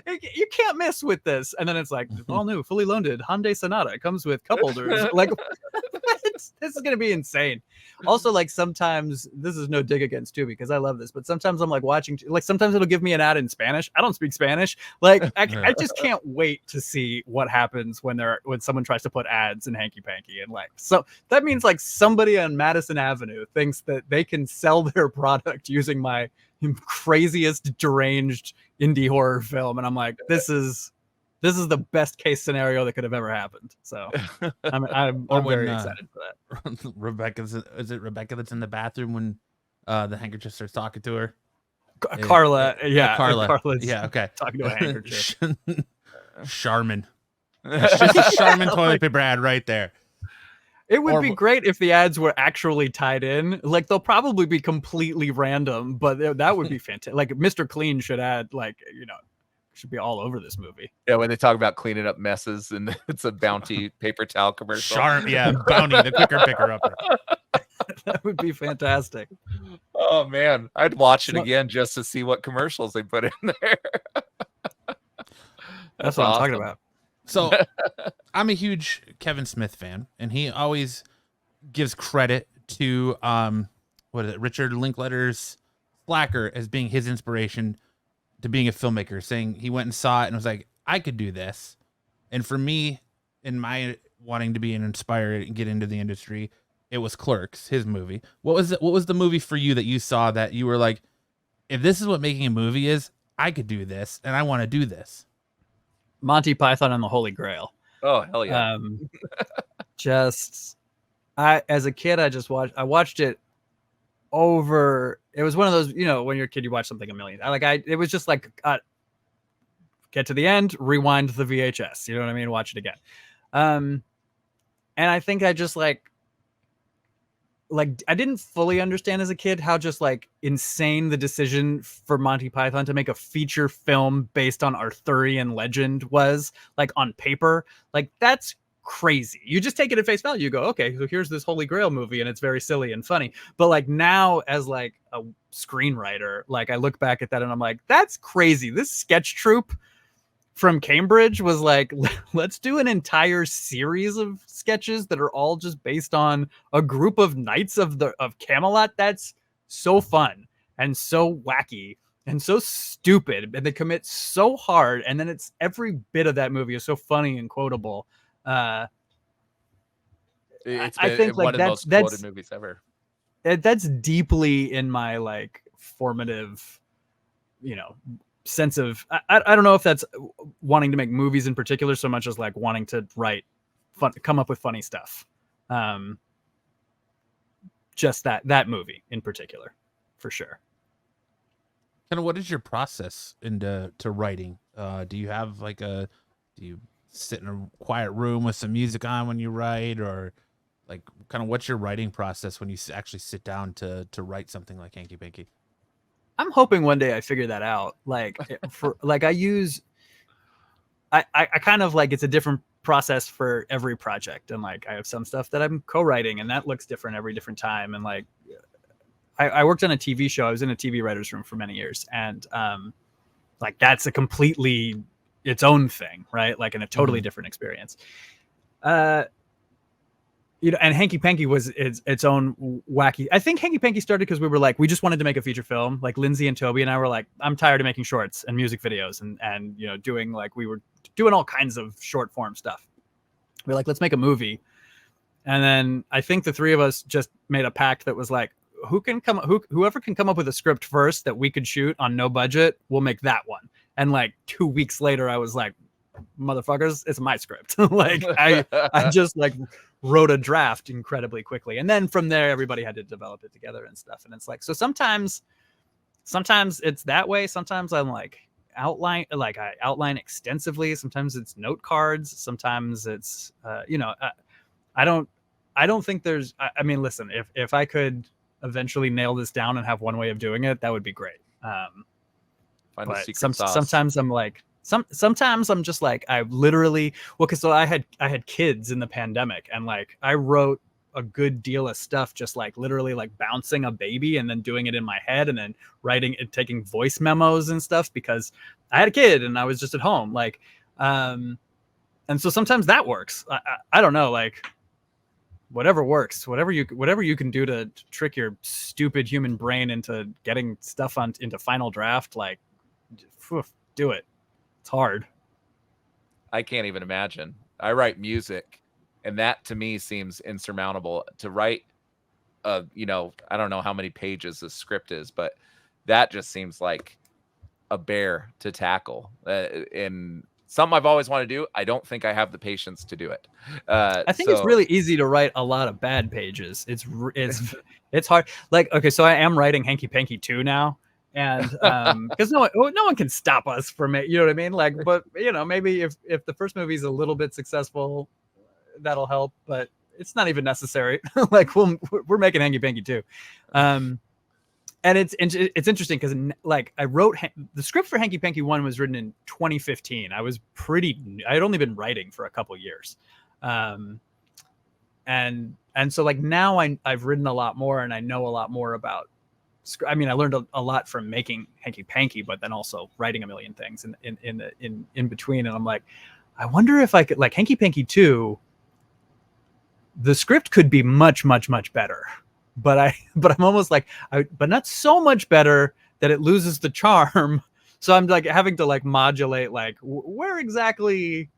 You can't miss with this. And then it's like all new, fully loaded Hyundai Sonata. It comes with cup holders. Like this is going to be insane. Also, like sometimes this is no dig against Tubi because I love this, but sometimes I'm like watching, like sometimes it'll give me an ad in Spanish. I don't speak Spanish. Like I just can't wait to see what happens when someone tries to put ads in Hanky Panky. And like, so that means like somebody on Madison Avenue thinks that they can sell their product using my craziest deranged indie horror film. And I'm like, this is the best case scenario that could have ever happened. So I'm very excited for that. Is it Rebecca that's in the bathroom when the handkerchief starts talking to her? Carla. Yeah. Carla's okay. Talking to a handkerchief. Charmin. That's just a Charmin toilet paper ad right there. It would be great if the ads were actually tied in. Like they'll probably be completely random, but that would be fantastic. Like Mr. Clean should add should be all over this movie. Yeah, when they talk about cleaning up messes and it's a Bounty paper towel commercial. Bounty, the quicker picker upper. That would be fantastic. Oh man, I'd watch it again just to see what commercials they put in there. That's what I'm talking about. So I'm a huge Kevin Smith fan, and he always gives credit to Richard Linklater's Slacker as being his inspiration to being a filmmaker, saying he went and saw it and was like, I could do this. And for me, in my wanting to be inspired and get into the industry, it was Clerks, his movie. What was the movie for you that you saw that you were like, if this is what making a movie is, I could do this and I want to do this? Monty Python and the Holy Grail. Oh, hell yeah. As a kid, I watched it over. It was one of those, when you're a kid, you watch something a million. It was just like, get to the end, rewind the VHS. You know what I mean? Watch it again. And I think I just like I didn't fully understand as a kid how just like insane the decision for Monty Python to make a feature film based on Arthurian legend was, like, on paper. Like, that's crazy. You just take it at face value. You go, okay, so here's this Holy Grail movie and it's very silly and funny. But like now as like a screenwriter, like I look back at that and I'm like, that's crazy. This sketch troupe from Cambridge was like, let's do an entire series of sketches that are all just based on a group of knights of Camelot. That's so fun and so wacky and so stupid, and they commit so hard, and then it's every bit of that movie is so funny and quotable. I think one of the most quoted movies ever. That's deeply in my like formative, sense of, I don't know if that's wanting to make movies in particular so much as like wanting to come up with funny stuff. Just that movie in particular, for sure. Kind of what is your process into writing? Do you have do you sit in a quiet room with some music on when you write, or like kind of what's your writing process when you actually sit down to write something like Hanky Panky? I'm hoping one day I figure that out. Like for like I kind of like, it's a different process for every project, and like I have some stuff that I'm co-writing, and that looks different every different time. And like I worked on a TV show. I was in a TV writer's room for many years, and like that's a completely its own thing, right? Like in a totally different experience. You know, and Hanky Panky was its own wacky. I think Hanky Panky started because we were like, we just wanted to make a feature film. Like Lindsay and Toby and I were like, I'm tired of making shorts and music videos and you know, doing like, we were doing all kinds of short form stuff. We're like, let's make a movie. And then I think the three of us just made a pact that was like, whoever can come up with a script first that we could shoot on no budget, we'll make that one. And like 2 weeks later, I was like, motherfuckers, it's my script. Like I just like wrote a draft incredibly quickly, and then from there everybody had to develop it together and stuff. And it's like, so sometimes it's that way. Sometimes I'm like I outline extensively. Sometimes it's note cards. Sometimes it's you know, I don't think there's I mean, listen, if I could eventually nail this down and have one way of doing it, that would be great. But sometimes I'm like, sometimes I'm just like, I literally, well, cause so I had kids in the pandemic, and like, I wrote a good deal of stuff, just like literally like bouncing a baby and then doing it in my head and then writing and taking voice memos and stuff because I had a kid and I was just at home. Like, and so sometimes that works. I don't know, like whatever works, whatever you can do to trick your stupid human brain into getting stuff into final draft, like do it. It's hard. I can't even imagine. I write music, and that to me seems insurmountable. To write you know, I don't know how many pages the script is, but that just seems like a bear to tackle. And something I've always wanted to do. I don't think I have the patience to do it. I think it's really easy to write a lot of bad pages. It's hard. Like, okay, so I am writing Hanky Panky 2 now. And because no one can stop us from it, you know what I mean? Like, but you know, maybe if the first movie is a little bit successful, that'll help. But it's not even necessary. Like, we're making Hanky Panky 2, and it's interesting because like I wrote the script for Hanky Panky 1 was written in 2015. I had only been writing for a couple years, and so like now I've written a lot more and I know a lot more about. I mean, I learned a lot from making Hanky Panky, but then also writing a million things in between. And I'm like, I wonder if I could, like Hanky Panky 2, the script could be much, much, much better. But I'm almost like, but not so much better that it loses the charm. So I'm like having to like modulate, like where exactly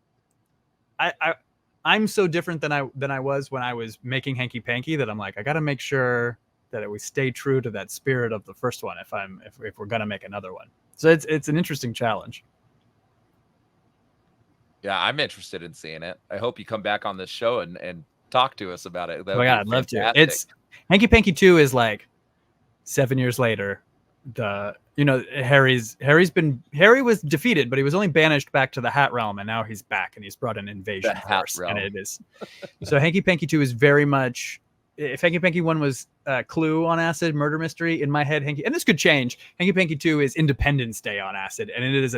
I'm so different than I was when I was making Hanky Panky that I'm like, I got to make sure that we stay true to that spirit of the first one if we're gonna make another one. So it's an interesting challenge. Yeah, I'm interested in seeing it. I hope you come back on this show and talk to us about it. Oh my God, I'd love to. It's Hanky Panky 2 is like 7 years later. Harry was defeated, but he was only banished back to the Hat Realm, and now he's back and he's brought an invasion force. And it is so Hanky Panky 2 is very much. If Hanky Panky 1 was Clue on acid, murder mystery, in my head, and this could change, Hanky Panky 2 is Independence Day on acid, and it is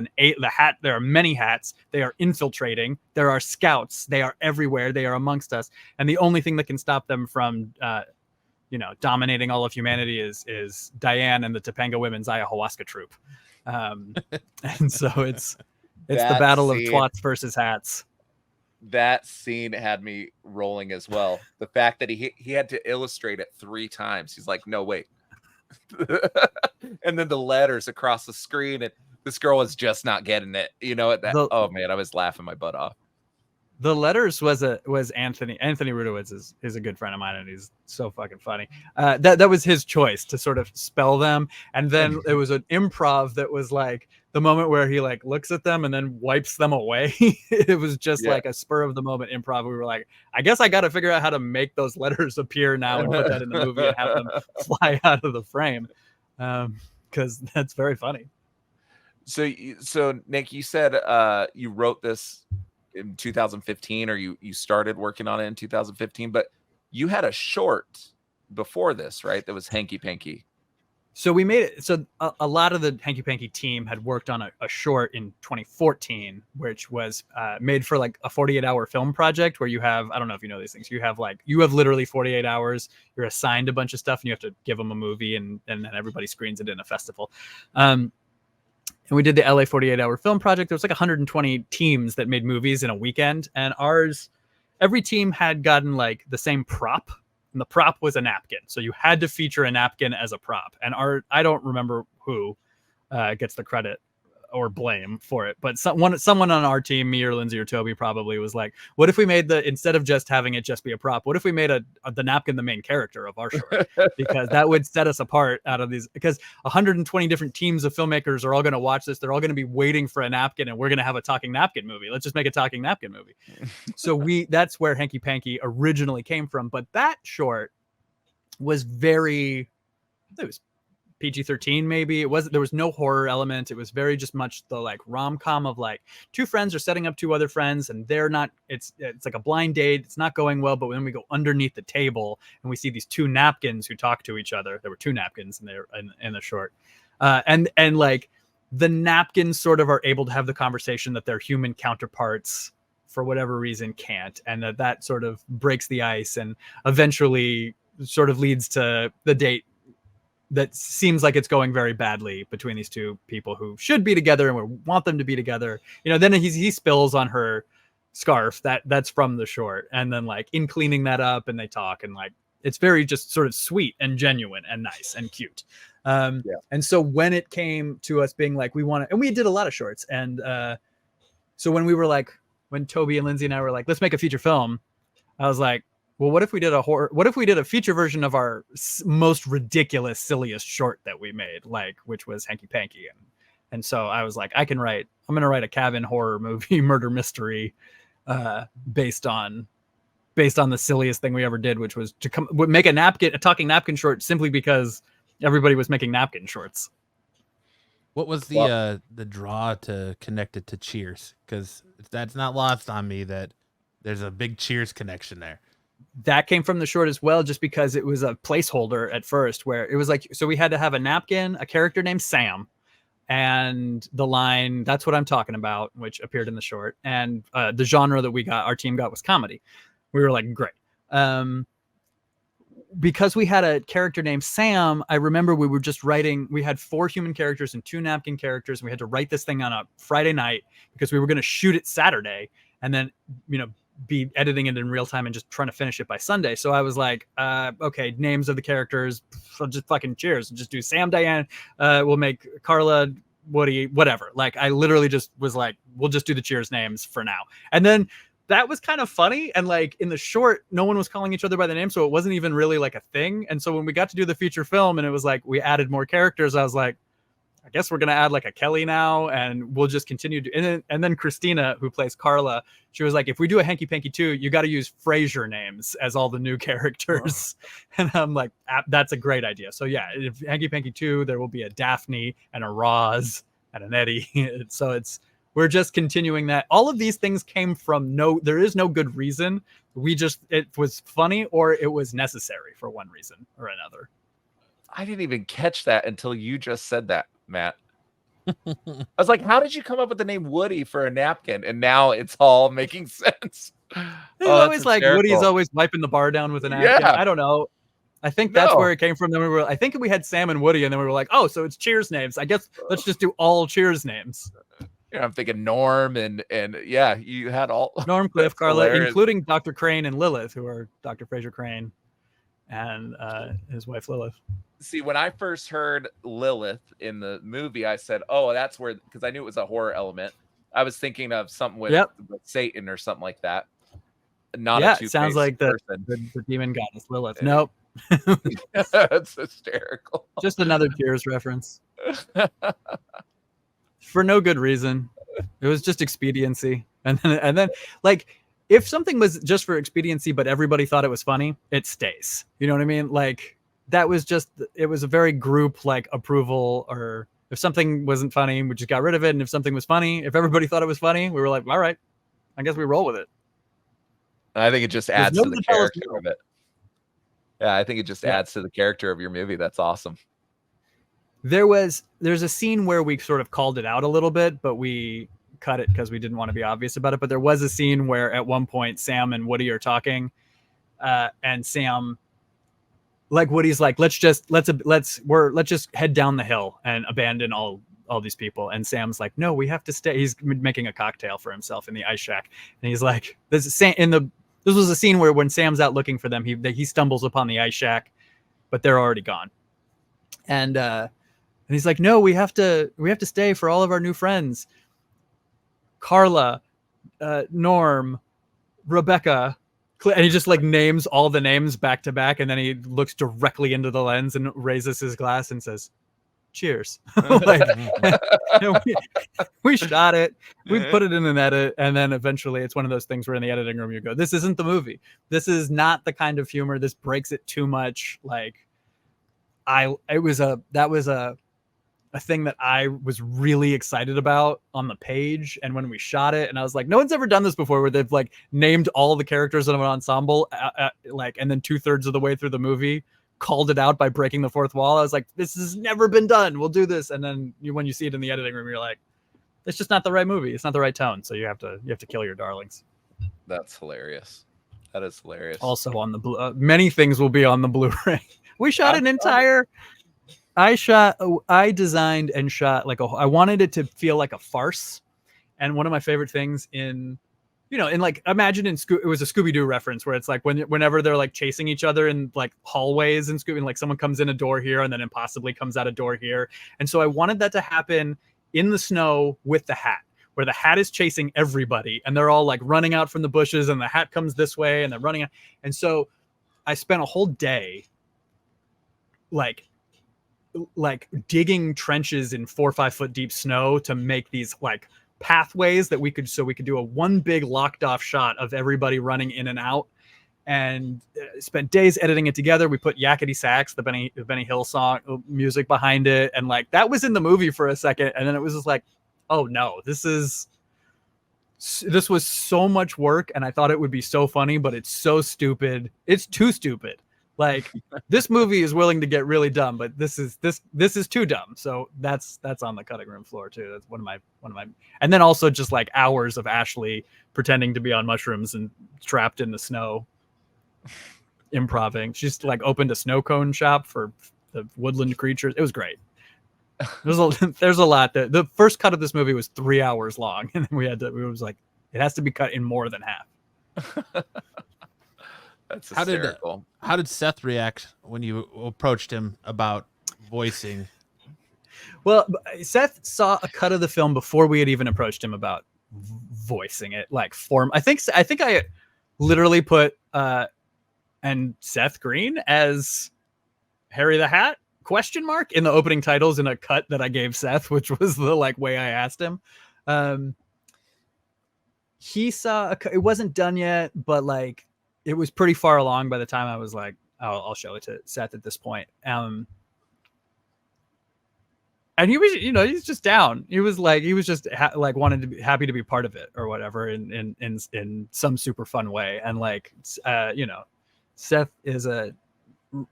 there are many hats, they are infiltrating, there are scouts, they are everywhere, they are amongst us, and the only thing that can stop them from dominating all of humanity is Diane and the Topanga Women's Ayahuasca troupe. And so it's the battle of twats versus hats. That scene had me rolling as well. The fact that he had to illustrate it 3 times. He's like, no, wait. And then the letters across the screen, and this girl was just not getting it. You know, oh man, I was laughing my butt off. The letters was Anthony Rudowitz is a good friend of mine, and he's so fucking funny. That was his choice to sort of spell them, and then it was an improv that was like the moment where he like looks at them and then wipes them away. It was just like a spur of the moment improv. We were like, I guess I got to figure out how to make those letters appear now and put that in the movie and have them fly out of the frame. because that's very funny. So Nick, you said you wrote this in 2015, or you started working on it in 2015, but you had a short before this, right? That was Hanky Panky. So we made it. So a lot of the Hanky Panky team had worked on a short in 2014, which was made for like a 48-hour film project where you have, I don't know if you know these things. You have literally 48 hours. You're assigned a bunch of stuff and you have to give them a movie, and then everybody screens it in a festival. And we did the LA 48-hour film project. There was like 120 teams that made movies in a weekend, and every team had gotten like the same prop. And the prop was a napkin. So you had to feature a napkin as a prop. And I don't remember who gets the credit or blame for it, but someone on our team, me or Lindsay or Toby, probably was like, what if we made instead of just having it just be a prop, what if we made the napkin the main character of our short? Because that would set us apart out of these, because 120 different teams of filmmakers are all going to watch this. They're all going to be waiting for a napkin, and we're going to have a talking napkin movie. Let's just make a talking napkin movie. So that's where Hanky Panky originally came from. But that short was it was PG-13 maybe. There was no horror element. It was very just much the like rom-com of like two friends are setting up two other friends, and they're not, it's like a blind date. It's not going well, but when we go underneath the table and we see these two napkins who talk to each other. There were two napkins in the short. And like the napkins sort of are able to have the conversation that their human counterparts for whatever reason can't, and that sort of breaks the ice and eventually sort of leads to the date that seems like it's going very badly between these two people who should be together and we want them to be together. Then he spills on her scarf. That's from the short. And then like in cleaning that up, and they talk, and like it's very just sort of sweet and genuine and nice and cute. And so when it came to us being like, and we did a lot of shorts. And so when Toby and Lindsay and I were like, let's make a feature film, I was like, well, what if we did a feature version of our most ridiculous, silliest short that we made, which was Hanky Panky. And so I was like, I'm going to write a cabin horror movie, murder mystery, based on the silliest thing we ever did, which was to make a talking napkin short simply because everybody was making napkin shorts. What was the draw to connect it to Cheers? Because that's not lost on me that there's a big Cheers connection there. That came from the short as well, just because it was a placeholder at first, where it was like, so we had to have a napkin, a character named Sam, and the line, "That's what I'm talking about," which appeared in the short. And the genre that our team got was comedy. We were like, great. Because we had a character named Sam, I remember we had 4 human characters and 2 napkin characters. And we had to write this thing on a Friday night because we were going to shoot it Saturday and then, be editing it in real time and just trying to finish it by Sunday. So I was like, okay, names of the characters, so just fucking Cheers. Just do Sam, Diane. We'll make Carla, Woody, whatever. Like I literally just was like, we'll just do the Cheers names for now. And then that was kind of funny. And like in the short, no one was calling each other by the name. So it wasn't even really like a thing. And so when we got to do the feature film and it was like, we added more characters, I was like, I guess we're going to add like a Kelly now, and we'll just continue to, and then Christina, who plays Carla, she was like, if we do a Hanky Panky 2, you got to use Frasier names as all the new characters. Oh. And I'm like, that's a great idea. So yeah, if Hanky Panky 2, there will be a Daphne and a Roz and an Eddie. So we're just continuing that. All of these things came from there is no good reason. It was funny, or it was necessary for one reason or another. I didn't even catch that until you just said that, Matt. I was like, how did you come up with the name Woody for a napkin? And now it's all making sense. It's always like Woody's always wiping the bar down with a napkin. Yeah. I don't know. I think that's where it came from. Then I think we had Sam and Woody, and then we were like, oh, so it's Cheers names. I guess let's just do all Cheers names. Yeah, I'm thinking Norm and yeah, you had all Norm, Cliff, Carla, hilarious. Including Dr. Crane and Lilith, who are Dr. Fraser Crane and his wife Lilith. See, when I first heard Lilith in the movie, I said, oh, that's where, because I knew it was a horror element. I was thinking of something with Satan or something like that. Not a it sounds like the demon goddess Lilith. Nope. That's hysterical. Just another Cheers reference. For no good reason. It was just expediency. And then like, if something was just for expediency, but everybody thought it was funny, it stays. You know what I mean? Like, that was just, it was a very group like approval, or if something wasn't funny, we just got rid of it. And if something was funny, if everybody thought it was funny, we were like, all right, I guess we roll with it. I think it just adds no to one the to tell us character no. of it. Yeah, I think it just adds to the character of your movie. That's awesome. There's a scene where we sort of called it out a little bit, but we cut it because we didn't want to be obvious about it. But there was a scene where at one point Sam and Woody are talking, and Sam, like Woody's like, let's just head down the hill and abandon all these people. And Sam's like, no, we have to stay. He's making a cocktail for himself in the ice shack, and he's like, this was a scene where when Sam's out looking for them, he stumbles upon the ice shack, but they're already gone. And he's like, no, we have to stay for all of our new friends, Carla, Norm, Rebecca. And he just like names all the names back to back, and then he looks directly into the lens and raises his glass and says, cheers. Like, we shot it, we put it in an edit, and then eventually it's one of those things where in the editing room you go, this isn't the movie, this is not the kind of humor, this breaks it too much. Like that was a thing that I was really excited about on the page, and when we shot it, and I was like, no one's ever done this before, where they've like named all the characters of an ensemble, like, and then 2/3 of the way through the movie called it out by breaking the fourth wall. I was like, this has never been done, we'll do this. And then when you see it in the editing room, you're like, it's just not the right movie, it's not the right tone, so you have to kill your darlings. That's hilarious. That is hilarious. Also on the many things will be on the Blu-ray. We shot an entire I designed and shot I wanted it to feel like a farce. And one of my favorite things in like, imagine it was a Scooby-Doo reference where it's like whenever they're like chasing each other in like hallways and Scooby, like someone comes in a door here and then impossibly comes out a door here. And so I wanted that to happen in the snow with the hat, where the hat is chasing everybody and they're all like running out from the bushes and the hat comes this way and they're running out. And so I spent a whole day like digging trenches in 4 or 5 foot deep snow to make these like pathways that we could do a one big locked off shot of everybody running in and out, and spent days editing it together. We put Yakety Sax, the Benny Hill song music behind it, and like that was in the movie for a second, and then it was just like, oh no, this was so much work, and I thought it would be so funny, but it's so stupid. It's too stupid. Like, this movie is willing to get really dumb, but this is too dumb. So that's on the cutting room floor too. That's one of my, and then also just like hours of Ashley pretending to be on mushrooms and trapped in the snow, improving. She's like opened a snow cone shop for the woodland creatures. It was great. There's a lot. The first cut of this movie was 3 hours long, and then it was like, it has to be cut in more than half. That's hysterical. How did Seth react when you approached him about voicing? Well, Seth saw a cut of the film before we had even approached him about voicing it, like form. I think I literally put and Seth Green as Harry the Hat ? In the opening titles in a cut that I gave Seth, which was the like way I asked him. He saw it wasn't done yet, but like, it was pretty far along by the time I was like, oh, I'll show it to Seth at this point. And he was, he's just down. He was just wanted to be happy to be part of it or whatever in some super fun way. And like, Seth is a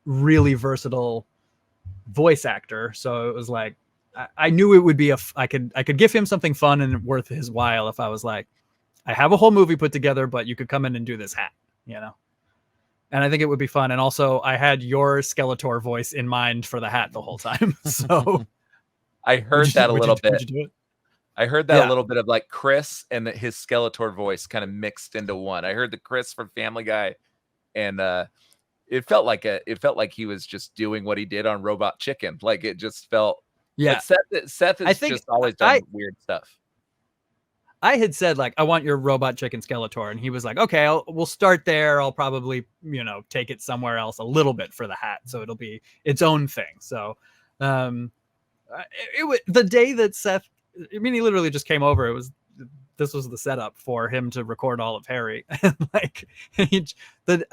really versatile voice actor. So it was like, I knew it would be I could give him something fun and worth his while if I was like, I have a whole movie put together, but you could come in and do this hat. And I think it would be fun. And also I had your Skeletor voice in mind for the hat the whole time. So I heard that a little bit. Would you do it? I heard that a little bit of like Chris and his Skeletor voice kind of mixed into one. I heard the Chris from Family Guy, and it felt like he was just doing what he did on Robot Chicken. Like it just felt. Yeah. Seth has just always done weird stuff. I had said like, I want your Robot Chicken Skeletor, and he was like, okay, we'll start there. I'll probably take it somewhere else a little bit for the hat, so it'll be its own thing. So, it was the day that Seth. I mean, he literally just came over. This was the setup for him to record all of Harry. And like,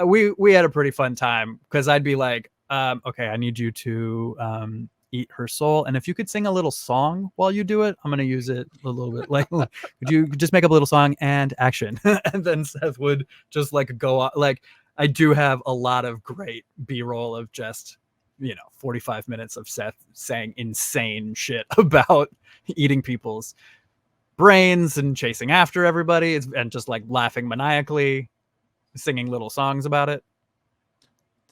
we had a pretty fun time because I'd be like, okay, I need you to eat her soul, and if you could sing a little song while you do it, I'm gonna use it a little bit. Like, could you just make up a little song and action? And then Seth would just like go on. Like, I do have a lot of great B-roll of just 45 minutes of Seth saying insane shit about eating people's brains and chasing after everybody, and just like laughing maniacally, singing little songs about it.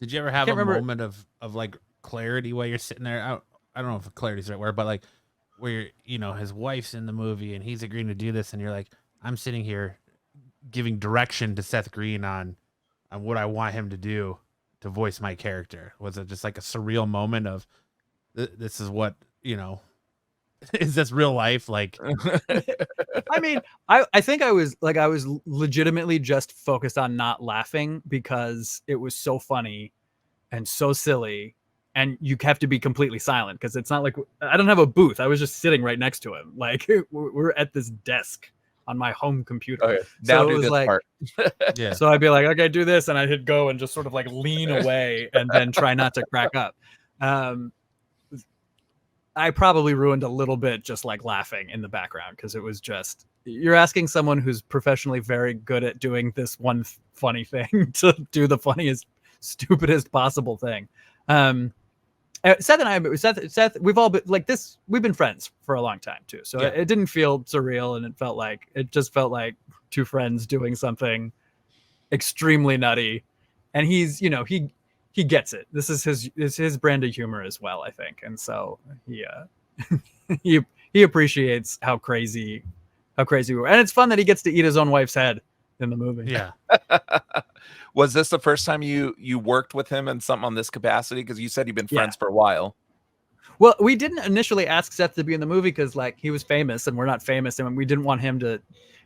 Did you ever have a remember. moment of like clarity while you're sitting there? I don't know if clarity's the right word, but like where his wife's in the movie and he's agreeing to do this, and you're like, I'm sitting here giving direction to Seth Green on what I want him to do to voice my character. Was it just like a surreal moment of this is what is this real life? Like, I mean, I think I was legitimately just focused on not laughing because it was so funny and so silly, and you have to be completely silent because it's not like I don't have a booth. I was just sitting right next to him. Like, we're at this desk on my home computer. Okay, now so do it was this like, part. yeah. so I'd be like, okay, do this, and I'd hit go and just sort of like lean away and then try not to crack up. I probably ruined a little bit just like laughing in the background because it was just, you're asking someone who's professionally very good at doing this one funny thing to do the funniest, stupidest possible thing. Seth and I, Seth, we've all been like this. We've been friends for a long time too, so Yeah. it didn't feel surreal, and it just felt like two friends doing something extremely nutty. And he's, he gets it. This is his brand of humor as well, I think, and so he he appreciates how crazy we were, and it's fun that he gets to eat his own wife's head in the movie. Yeah. Was this the first time you worked with him in something on this capacity? Because you said you've been friends for a while. Well, we didn't initially ask Seth to be in the movie because like he was famous and we're not famous, and we didn't want him to.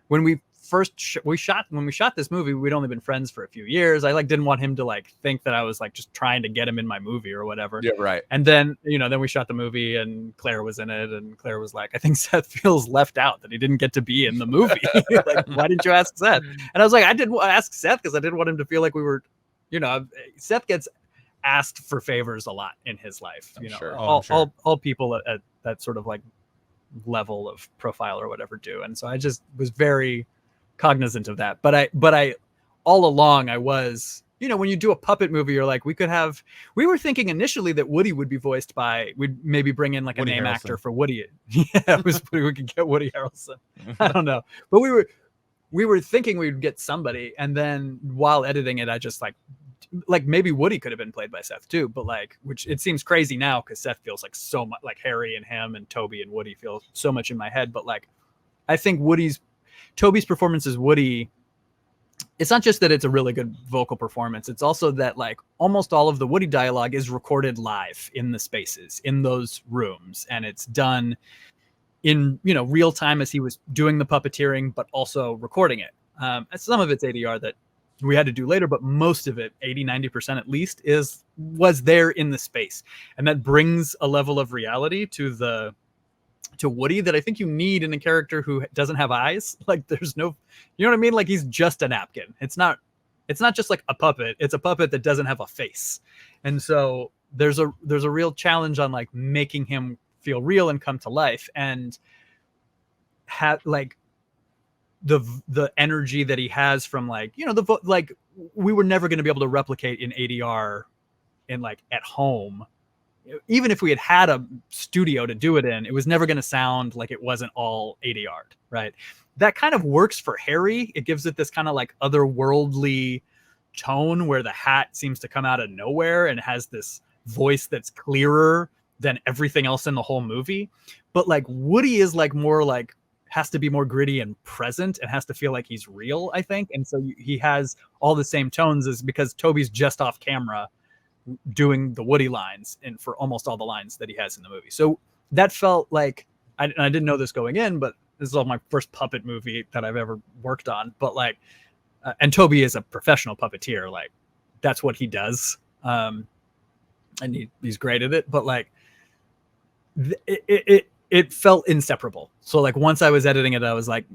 When we first shot this movie, we'd only been friends for a few years. I like didn't want him to like think that I was like just trying to get him in my movie or whatever. Yeah, right. And then then we shot the movie and Claire was in it, and Claire was like, I think Seth feels left out that he didn't get to be in the movie. Like, why didn't you ask Seth? And I was like, I didn't ask Seth because I didn't want him to feel like we were, Seth gets asked for favors a lot in his life. Sure. All people at that sort of like level of profile or whatever do. And so I just was very cognizant of that. But I all along I was, when you do a puppet movie, you're like, we were thinking initially that Woody would be voiced by, we'd maybe bring in like Woody a name Harrelson. actor for Woody. Yeah, we could get Woody Harrelson. I don't know. But we were thinking we'd get somebody, and then while editing it, I just like maybe Woody could have been played by Seth too, but like, which it seems crazy now because Seth feels like so much like Harry and him and Toby and Woody feel so much in my head. But like, I think Toby's performance as Woody, it's not just that it's a really good vocal performance. It's also that like almost all of the Woody dialogue is recorded live in the spaces, in those rooms. And it's done in, real time as he was doing the puppeteering, but also recording it. Some of it's ADR that we had to do later, but most of it, 80-90% at least, was there in the space. And that brings a level of reality to Woody that I think you need in a character who doesn't have eyes. Like there's no, you know what I mean? Like he's just a napkin. It's not just like a puppet. It's a puppet that doesn't have a face. And so there's a real challenge on like making him feel real and come to life, and have like the energy that he has from like, like we were never going to be able to replicate in ADR in like at home. Even if we had a studio to do it in, it was never going to sound like it wasn't all ADR'd, right? That kind of works for Harry. It gives it this kind of like otherworldly tone where the hat seems to come out of nowhere and has this voice that's clearer than everything else in the whole movie. But like Woody is like more like, has to be more gritty and present and has to feel like he's real, I think. And so he has all the same tones as because Toby's just off camera doing the Woody lines and for almost all the lines that he has in the movie. So that felt like, I didn't know this going in, but this is all my first puppet movie that I've ever worked on. But like, and Toby is a professional puppeteer. Like that's what he does. And he's great at it, but like it felt inseparable. So like once I was editing it, I was like,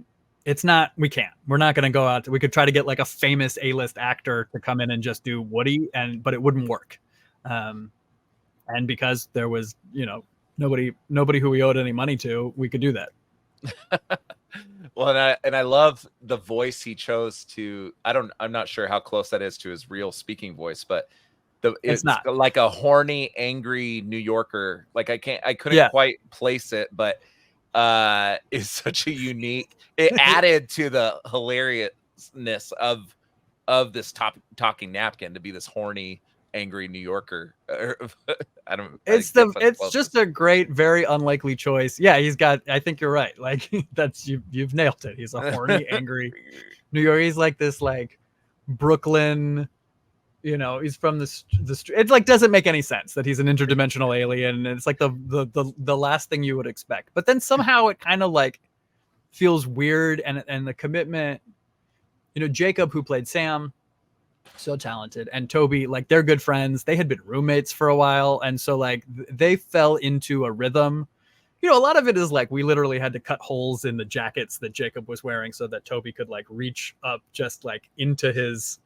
we're not going to go out. We could try to get like a famous A-list actor to come in and just do Woody, but it wouldn't work. And because there was, nobody who we owed any money to, we could do that. Well, and I love the voice he chose to. I'm not sure how close that is to his real speaking voice, but it's not like a horny, angry New Yorker. Like I couldn't quite place it, but is such a unique. It added to the hilariousness of this talking napkin to be this horny, angry New Yorker. It's just a great, very unlikely choice. Yeah, I think you're right. Like you've nailed it. He's a horny, angry New Yorker. He's like this like Brooklyn, he's from the street. It like doesn't make any sense that he's an interdimensional alien, and it's like the last thing you would expect. But then somehow it kind of like feels weird, and the commitment, Jacob, who played Sam, so talented, and Toby, like they're good friends. They had been roommates for a while, and so like they fell into a rhythm. A lot of it is like we literally had to cut holes in the jackets that Jacob was wearing so that Toby could like reach up just like into his,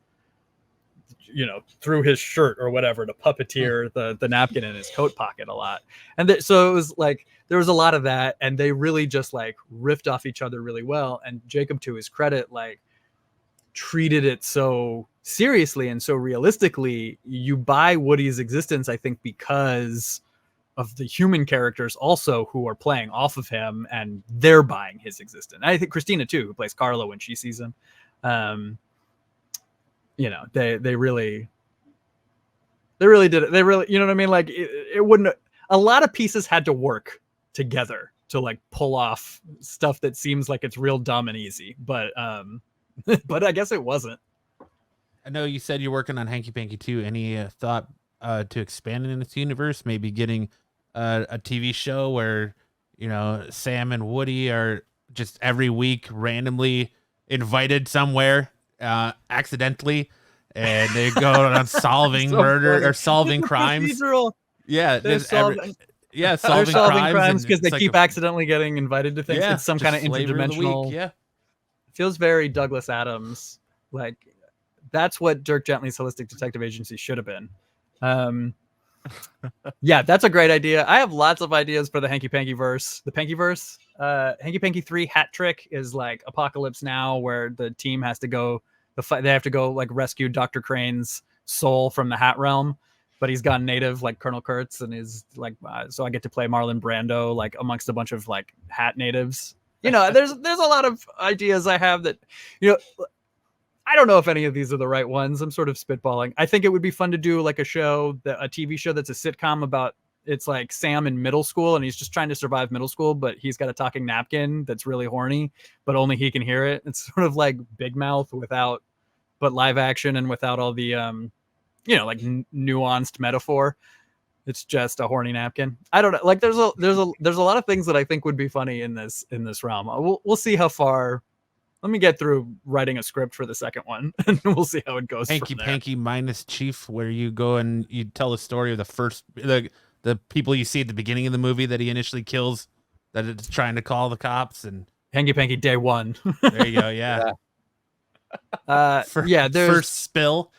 through his shirt or whatever to puppeteer the napkin in his coat pocket a lot. And so it was like there was a lot of that, and they really just like riffed off each other really well. And Jacob, to his credit, like treated it so seriously and so realistically. You buy Woody's existence, I think, because of the human characters also who are playing off of him, and they're buying his existence. And I think Christina too, who plays Carla when she sees him. They really did it. They really, you know what I mean? Like it wouldn't, a lot of pieces had to work together to like pull off stuff that seems like it's real dumb and easy, but but I guess it wasn't. I know you said you're working on Hanky Panky 2. Any thought to expanding in its universe? Maybe getting a TV show where, Sam and Woody are just every week randomly invited somewhere accidentally, and they go on solving murder or solving crimes. Yeah, solving crimes because they keep accidentally getting invited to things. It's some kind of interdimensional. Yeah, feels very Douglas Adams. Like that's what Dirk Gently's Holistic Detective Agency should have been. Yeah, that's a great idea. I have lots of ideas for the Hanky Panky verse. The Panky verse. Hanky Panky 3 Hat Trick is like Apocalypse Now, where the team has to go. They have to go like rescue Dr. Crane's soul from the Hat Realm, but he's gone native like Colonel Kurtz, and is like so I get to play Marlon Brando like amongst a bunch of like Hat natives. There's a lot of ideas I have that I don't know if any of these are the right ones. I'm sort of spitballing. I think it would be fun to do like a TV show that's a sitcom about, it's like Sam in middle school and he's just trying to survive middle school, but he's got a talking napkin that's really horny, but only he can hear it. It's sort of like Big Mouth but live action and without all the, like nuanced metaphor. It's just a horny napkin. I don't know. Like there's a lot of things that I think would be funny in this realm. We'll see how far. Let me get through writing a script for the second one, and we'll see how it goes. Hanky Panky minus Chief, where you go and you tell the story of the people you see at the beginning of the movie that he initially kills, that it's trying to call the cops, and Hanky Panky Day 1. There you go. Yeah. There's first spill.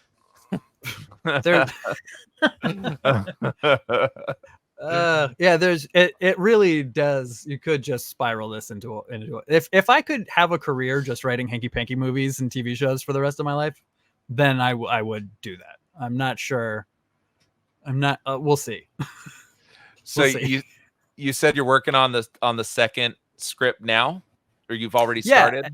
It really does. You could just spiral this into if I could have a career just writing Hanky Panky movies and TV shows for the rest of my life, then I would do that. I'm not sure. I'm not. We'll see. So you said you're working on the second script now, or you've already started?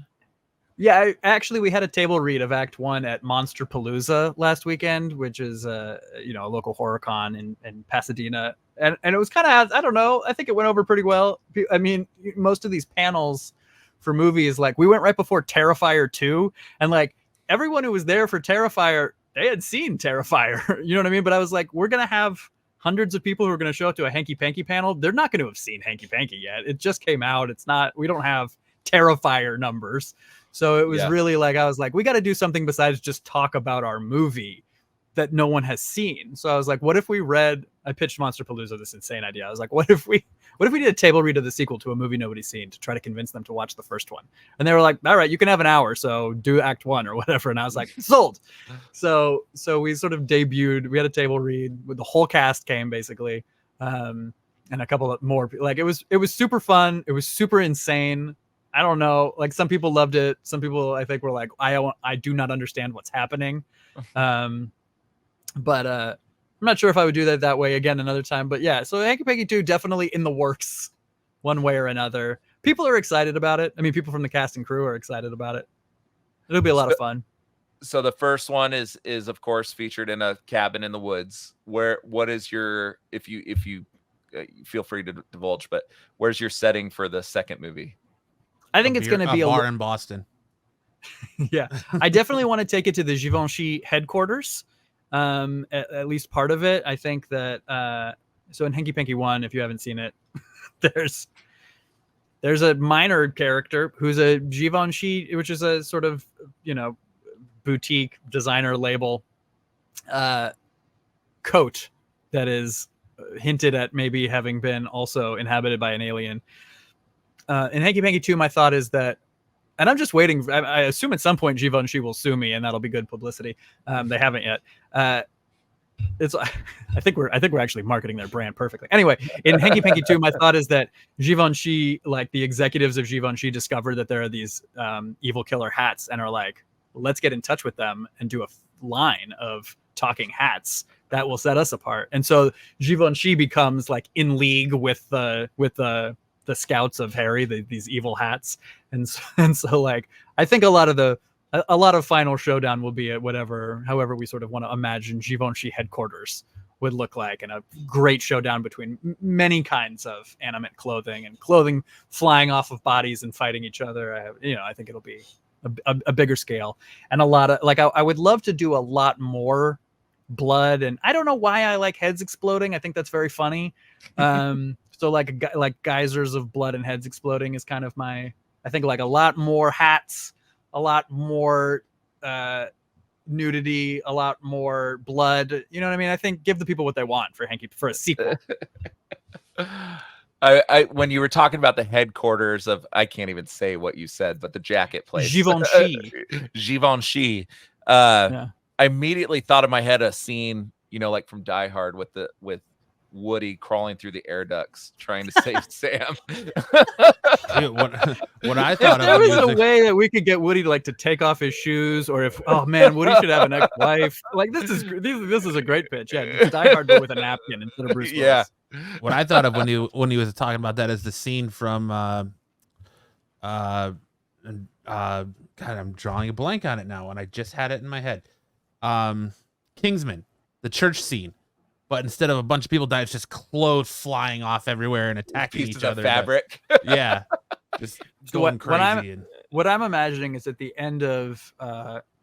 Yeah, actually, we had a table read of Act 1 at Monster Palooza last weekend, which is a local horror con in Pasadena, and it was kind of, I don't know, I think it went over pretty well. I mean, most of these panels for movies, like we went right before Terrifier 2, and like everyone who was there for Terrifier, they had seen Terrifier, you know what I mean? But I was like, we're gonna have hundreds of people who are going to show up to a Hanky Panky panel. They're not going to have seen Hanky Panky yet. It just came out. We don't have Terrifier numbers. So it was really like, I was like, we got to do something besides just talk about our movie. that no one has seen. So I was like, what if we read? I pitched Monsterpalooza this insane idea. I was like, what if we did a table read of the sequel to a movie nobody's seen to try to convince them to watch the first one? And they were like, all right, you can have an hour, so do act 1 or whatever. And I was like, sold. So we sort of debuted. We had a table read with the whole cast came basically, and a couple of more. Like it was super fun. It was super insane. I don't know. Like some people loved it. Some people I think were like, I do not understand what's happening. But I'm not sure if I would do that way again another time. But yeah, so Hanky Panky 2 definitely in the works one way or another. People are excited about it. I mean, people from the cast and crew are excited about it. It'll be a lot of fun. So the first one is of course featured in a cabin in the woods. What is your, if you feel free to divulge, but where's your setting for the second movie? I think it's going to be a bar in Boston. Yeah, I definitely want to take it to the Givenchy headquarters. At least part of it. I think that so in Hanky Panky 1, if you haven't seen it, there's a minor character who's a Givenchy, which is a sort of, boutique designer label coat that is hinted at maybe having been also inhabited by an alien. In Hanky Panky 2, my thought is that, and I'm just waiting. I assume at some point Givenchy will sue me, and that'll be good publicity. They haven't yet. I think we're actually marketing their brand perfectly. Anyway, in Hanky Panky 2, my thought is that Givenchy, like the executives of Givenchy, discovered that there are these evil killer hats, and are like, let's get in touch with them and do a line of talking hats that will set us apart. And so Givenchy becomes like in league with the scouts of Harry, these evil hats, and so like I think a lot of final showdown will be at however we sort of want to imagine Givenchy headquarters would look like, and a great showdown between many kinds of animate clothing and clothing flying off of bodies and fighting each other. I think it'll be a bigger scale, and a lot of like I would love to do a lot more blood, and I don't know why I like heads exploding. I think that's very funny. So like geysers of blood and heads exploding is kind of I think like a lot more hats, a lot more nudity, a lot more blood. You know what I mean? I think give the people what they want for a sequel. I when you were talking about the headquarters of, I can't even say what you said, but the jacket place. Givenchy. Yeah. I immediately thought in my head a scene, like from Die Hard with Woody crawling through the air ducts trying to save Sam. Dude, what I thought if there was a way that we could get Woody to take off his shoes, or if Woody should have an ex-wife. Like this is a great pitch. Yeah, Die Hard but with a napkin instead of Bruce Willis. Yeah. What I thought of when he was talking about that is the scene from God, I'm drawing a blank on it now, and I just had it in my head. Kingsman, the church scene. But instead of a bunch of people dying, it's just clothes flying off everywhere and attacking each other. Fabric. Yeah. Just going crazy. What I'm imagining is at the end of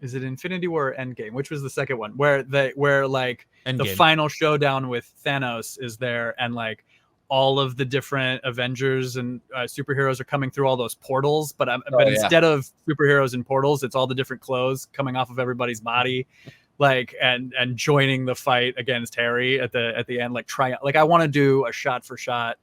is it Infinity War or Endgame? Which was the second one? Where the final showdown with Thanos is there, and like all of the different Avengers and superheroes are coming through all those portals, but instead of superheroes and portals, it's all the different clothes coming off of everybody's body. Like and joining the fight against Harry at the end, I want to do a shot for shot.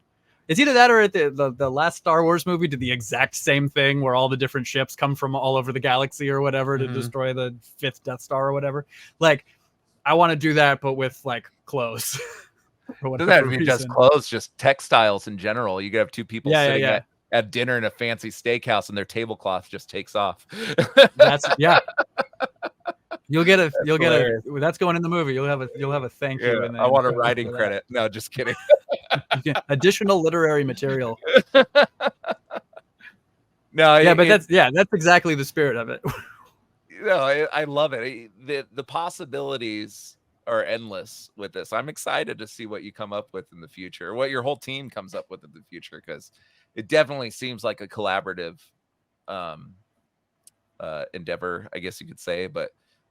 It's either that or at the last Star Wars movie did the exact same thing where all the different ships come from all over the galaxy or whatever to destroy the 5th Death Star or whatever. Like I want to do that, but with like clothes. Doesn't that mean just clothes, just textiles in general? You could have two people sitting at dinner in a fancy steakhouse and their tablecloth just takes off. You'll get that's going in the movie. You'll have a thank you. I want a writing credit. No, just kidding. Additional literary material. No, but that's exactly the spirit of it. I love it. The possibilities are endless with this. I'm excited to see what you come up with in the future, what your whole team comes up with in the future, because it definitely seems like a collaborative endeavor, I guess you could say. But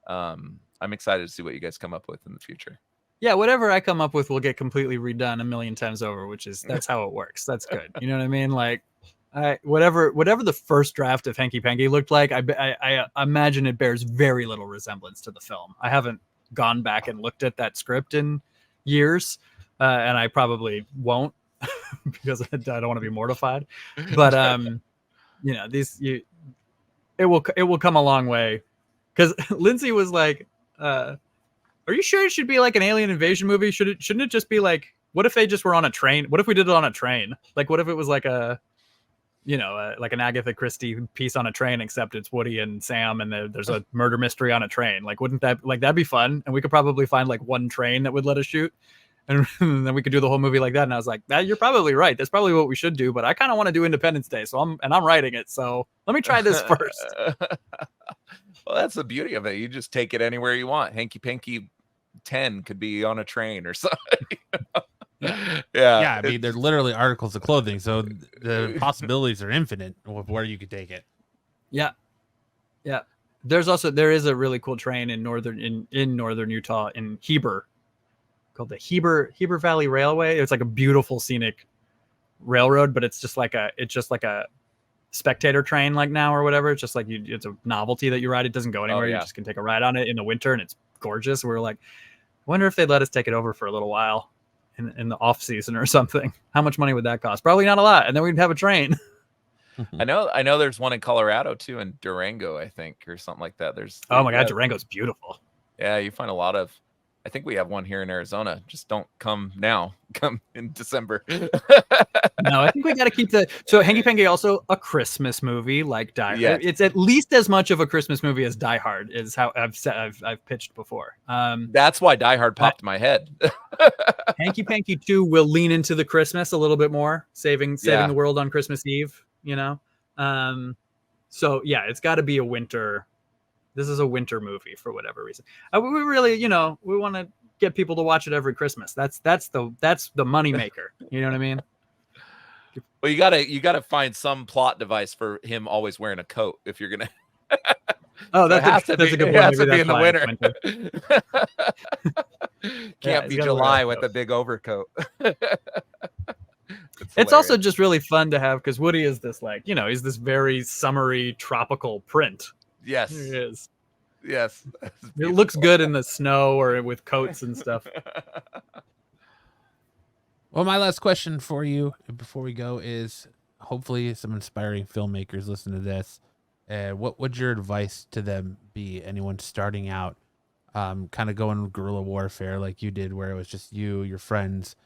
I'm excited to see what you guys come up with in the future. Yeah, whatever I come up with will get completely redone a million times over, that's how it works. That's good. You know what I mean? Like, whatever the first draft of Hanky Panky looked like, I imagine it bears very little resemblance to the film. I haven't gone back and looked at that script in years, and I probably won't because I don't want to be mortified. But you know, it will come a long way. Because Lindsay was like, "Are you sure it should be like an alien invasion movie? Shouldn't it just be like, what if they just were on a train? What if we did it on a train? Like, what if it was like a, you know, like an Agatha Christie piece on a train, except it's Woody and Sam, and there's a murder mystery on a train? Like, wouldn't that'd be fun? And we could probably find like one train that would let us shoot, and then we could do the whole movie like that." And I was like, "You're probably right. That's probably what we should do. But I kind of want to do Independence Day, so I'm writing it. So let me try this first." Well, that's the beauty of it. You just take it anywhere you want. Hanky Panky 10 could be on a train or something. Yeah, I mean, they're literally articles of clothing, so the possibilities are infinite of where you could take it. Yeah. There is a really cool train in northern Utah in Heber called the Heber Valley Railway. It's like a beautiful scenic railroad, but it's just like a spectator train like now or whatever. It's just like it's a novelty that you ride. It doesn't go anywhere. You just can take a ride on it in the winter, and it's gorgeous. We're like, I wonder if they'd let us take it over for a little while in the off season or something. How much money would that cost? Probably not a lot. And then we'd have a train. I know there's one in Colorado too, in Durango, I think, or something like that. Oh my God, Durango's beautiful. Yeah, you find a lot of. I think we have one here in Arizona. Just don't come now. Come in December. No, I think we got to keep so Hanky Panky also a Christmas movie like Die Hard. Yes. It's at least as much of a Christmas movie as Die Hard is how I've pitched before. That's why Die Hard popped in my head. Hanky Panky 2 will lean into the Christmas a little bit more, saving the world on Christmas Eve, you know? So yeah, it's got to be a winter. This is a winter movie for whatever reason. We really, you know, we want to get people to watch it every Christmas. That's the money maker. You know what I mean? Well, you gotta find some plot device for him always wearing a coat if you're gonna. Oh, that's a good point. It has to be in the winter. Can't be July with a big overcoat. It's also just really fun to have because Woody is this like, you know, he's this very summery tropical print. Yes, it is. Yes, it looks good in the snow or with coats and stuff. Well, my last question for you before we go is, hopefully some inspiring filmmakers listen to this. What would your advice to them be? Anyone starting out, kind of going guerrilla warfare like you did, where it was just you, your friends,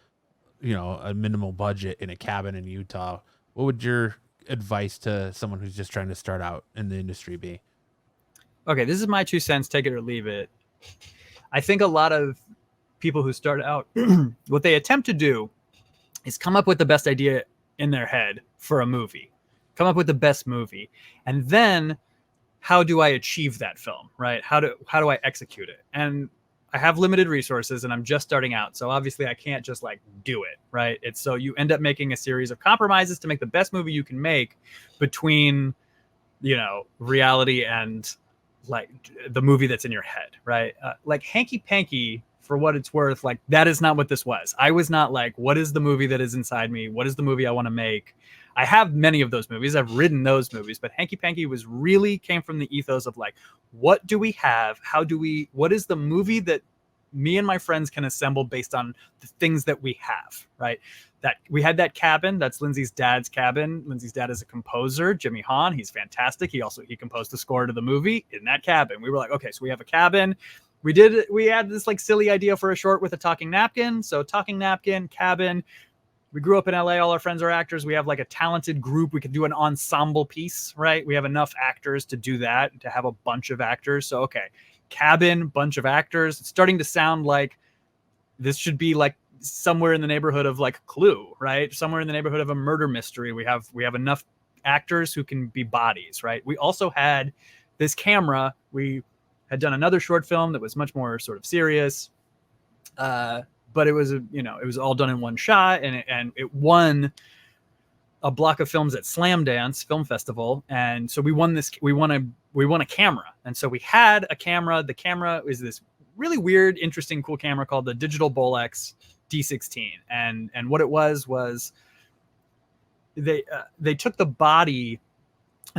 you know, a minimal budget in a cabin in Utah. What would your advice to someone who's just trying to start out in the industry be? Okay, this is my 2 cents. Take it or leave it. I think a lot of people who start out, what they attempt to do is come up with the best idea in their head for a movie, come up with the best movie. And then how do I achieve that film, right? How do I execute it? And I have limited resources and I'm just starting out. So obviously I can't just like do it, right? It's so you end up making a series of compromises to make the best movie you can make between, you know, reality and like the movie that's in your head, right? Like Hanky Panky, for what it's worth, like that is not what this was. I was not like, what is the movie that is inside me? What is the movie I want to make? I have many of those movies. I've written those movies, but Hanky Panky came from the ethos of like, what do we have? What is the movie that me and my friends can assemble based on the things that we have, right? That we had that cabin. That's Lindsay's dad's cabin. Lindsay's dad is a composer, Jimmy Hahn. He's fantastic. He composed the score to the movie in that cabin. We were like, okay, so we have a cabin. We had this like silly idea for a short with a talking napkin. So talking napkin, cabin. We grew up in LA. All our friends are actors. We have like a talented group. We could do an ensemble piece, right? We have enough actors to do that, to have a bunch of actors. So, okay, cabin, bunch of actors. It's starting to sound like this should be like somewhere in the neighborhood of like Clue, right? Somewhere in the neighborhood of a murder mystery. We have enough actors who can be bodies, right? We also had this camera. We had done another short film that was much more sort of serious. But it was, it was all done in one shot, and it won a block of films at Slam Dance Film Festival. And so we won a camera. And so we had a camera. The camera is this really weird, interesting, cool camera called the Digital Bolex D16. And what it was they took the body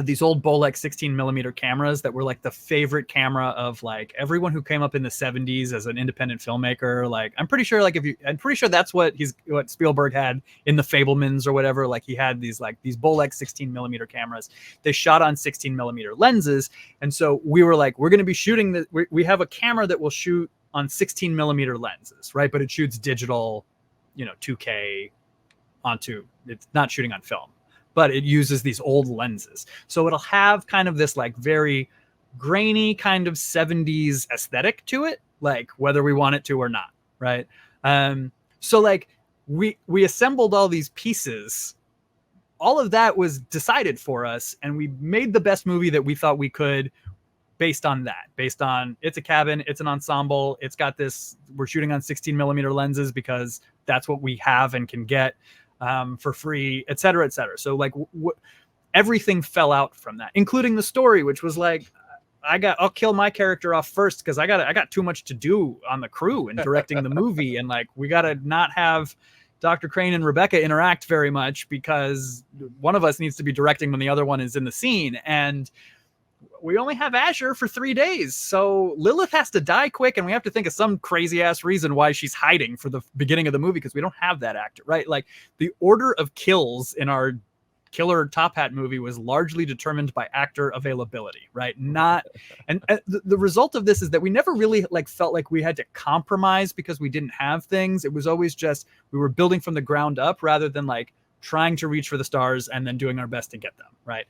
these old Bolex 16 millimeter cameras that were like the favorite camera of like everyone who came up in the 70s as an independent filmmaker. Like, I'm pretty sure that's what Spielberg had in The Fabelmans or whatever. Like, he had these Bolex 16 millimeter cameras. They shot on 16 millimeter lenses. And so we were like, we're going to be shooting we have a camera that will shoot on 16 millimeter lenses, right? But it shoots digital, 2K it's not shooting on film, but it uses these old lenses. So it'll have kind of this like very grainy kind of 70s aesthetic to it, like whether we want it to or not, right? So like we assembled all these pieces. All of that was decided for us, and we made the best movie that we thought we could based on it's a cabin, it's an ensemble, it's got this, we're shooting on 16 millimeter lenses because that's what we have and can get for free, et cetera, et cetera. So like everything fell out from that, including the story, which was like, I'll kill my character off first because I got too much to do on the crew and directing the movie. And like, we got to not have Dr. Crane and Rebecca interact very much because one of us needs to be directing when the other one is in the scene. And we only have Azure for 3 days. So Lilith has to die quick, and we have to think of some crazy ass reason why she's hiding for the beginning of the movie because we don't have that actor, right? Like, the order of kills in our Killer Top Hat movie was largely determined by actor availability, right? And the result of this is that we never really like felt like we had to compromise because we didn't have things. It was always just, we were building from the ground up rather than like trying to reach for the stars and then doing our best to get them, right?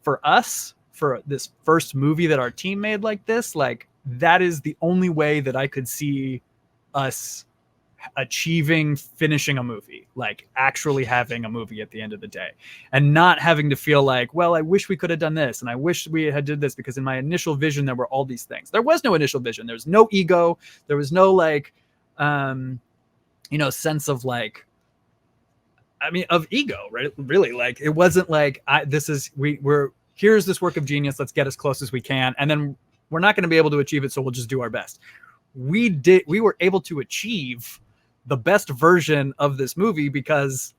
For us, for this first movie that our team made like this, like that is the only way that I could see us finishing a movie, like actually having a movie at the end of the day and not having to feel like, well, I wish we could have done this. And I wish we had did this because in my initial vision, there were all these things. There was no initial vision. There's no ego. There was no like, sense of like, of ego, right? Really, like, it wasn't like, here's this work of genius. Let's get as close as we can. And then we're not going to be able to achieve it. So we'll just do our best. We were able to achieve the best version of this movie because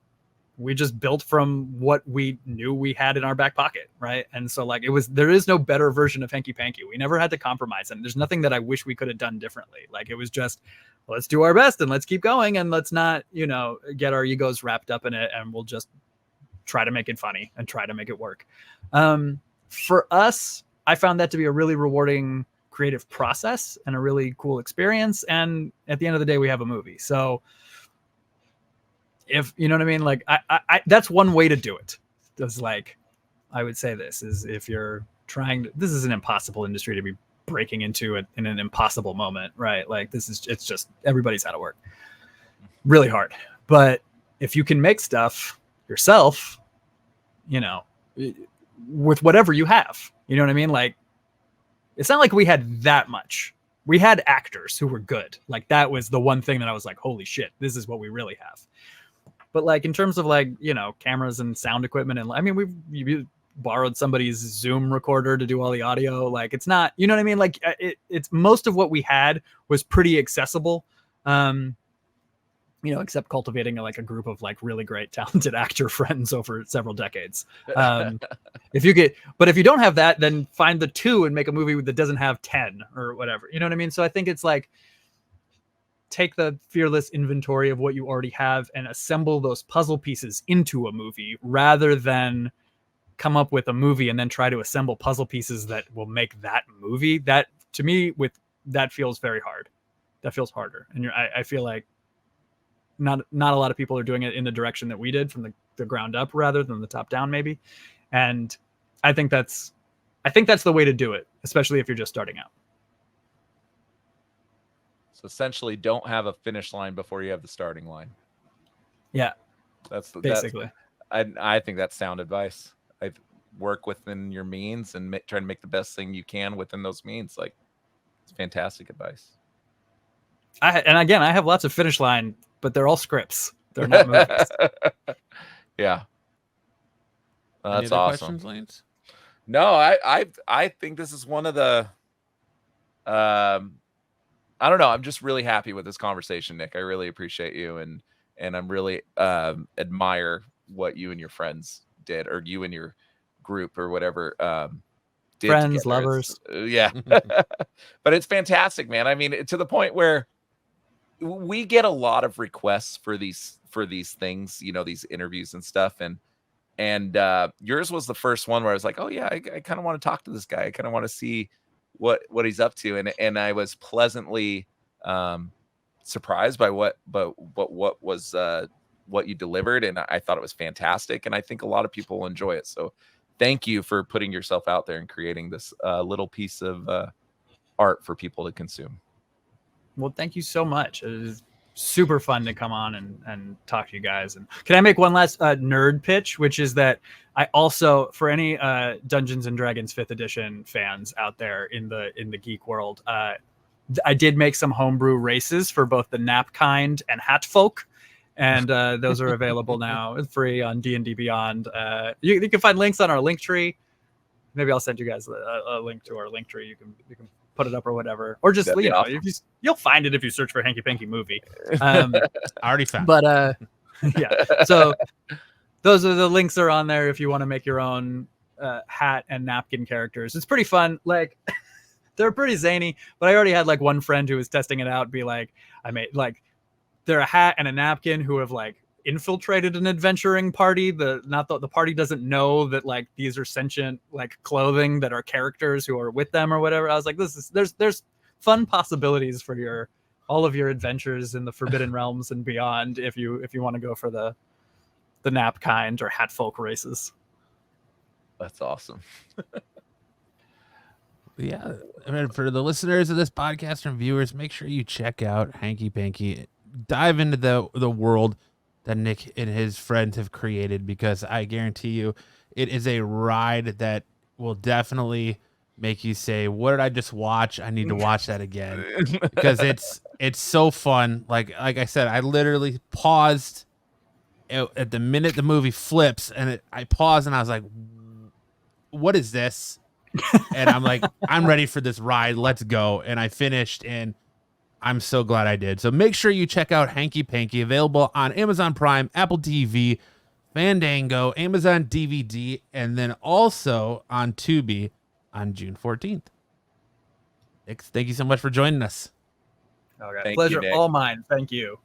we just built from what we knew we had in our back pocket. Right. And so like, there is no better version of Hanky Panky. We never had to compromise. And there's nothing that I wish we could have done differently. Like, it was just, let's do our best and let's keep going. And let's not, get our egos wrapped up in it. And we'll just try to make it funny and try to make it work. For us, I found that to be a really rewarding creative process and a really cool experience. And at the end of the day, we have a movie. So if you know what I mean, like I that's one way to do it. Does like, I would say this is if you're this is an impossible industry to be breaking into it in an impossible moment, right? Like it's just, everybody's out of work really hard. But if you can make stuff yourself, with whatever you have, you know what I mean? Like, it's not like we had that much. We had actors who were good. Like, that was the one thing that I was like, holy shit, this is what we really have. But like, in terms of like, cameras and sound equipment, and we borrowed somebody's Zoom recorder to do all the audio. Like, it's not, you know what I mean? Like, it's most of what we had was pretty accessible. Except cultivating like a group of like really great talented actor friends over several decades. If you don't have that, then find the 2 and make a movie that doesn't have 10 or whatever. You know what I mean? So I think it's like, take the fearless inventory of what you already have and assemble those puzzle pieces into a movie rather than come up with a movie and then try to assemble puzzle pieces that will make that movie. That, to me, that feels very hard. That feels harder. And I feel like not a lot of people are doing it in the direction that we did from the ground up rather than the top down, maybe. And I think that's the way to do it, especially if you're just starting out. So essentially, don't have a finish line before you have the starting line. Yeah, basically. I think that's sound advice. I work within your means and try to make the best thing you can within those means. Like, it's fantastic advice. And again, I have lots of finish line, but they're all scripts. They're not movies. Yeah. That's awesome. Questions, Lance? No, I think this is one of the I don't know. I'm just really happy with this conversation, Nick. I really appreciate you and I'm really admire what you and your friends did, or you and your group or whatever did Friends, together. lovers. Yeah. But it's fantastic, man. I mean, to the point where we get a lot of requests for these things, you know, these interviews and stuff. And yours was the first one where I was like, oh yeah, I kind of want to talk to this guy. I kind of want to see what he's up to. And I was pleasantly surprised by what was what you delivered. And I thought it was fantastic. And I think a lot of people will enjoy it. So thank you for putting yourself out there and creating this little piece of art for people to consume. Well, thank you so much. It is super fun to come on and talk to you guys. And can I make one last nerd pitch, which is that I also, for any Dungeons and Dragons 5th edition fans out there in the geek world, I did make some homebrew races for both the nap kind and hat folk. And those are available now. It's free on D&D Beyond. You can find links on our link tree. Maybe I'll send you guys a link to our link tree. You can put it up or whatever, or just awesome. You'll find it if you search for Hanky Panky movie. I already found. But yeah. So those are the links are on there if you want to make your own hat and napkin characters. It's pretty fun. Like they're pretty zany. But I already had like one friend who was testing it out. Be like, I made like they're a hat and a napkin who have like infiltrated an adventuring party. The party doesn't know that like these are sentient like clothing that are characters who are with them or whatever. I was like, there's fun possibilities for all of your adventures in the Forbidden Realms and beyond if you want to go for the nap kind or hat folk races. That's awesome. Yeah, I mean, for the listeners of this podcast and viewers, make sure you check out Hanky Panky. Dive into the world that Nick and his friends have created, because I guarantee you it is a ride that will definitely make you say, what did I just watch? I need to watch that again. Because it's so fun. Like I said, I literally paused at the minute the movie flips, and I paused and I was like, what is this? And I'm like, I'm ready for this ride. Let's go. And I finished, and I'm so glad I did. So make sure you check out Hanky Panky, available on Amazon Prime, Apple TV, Fandango, Amazon DVD, and then also on Tubi on June 14th. Thank you so much for joining us. Okay. Thank Pleasure you, Nick. all mine. Thank you.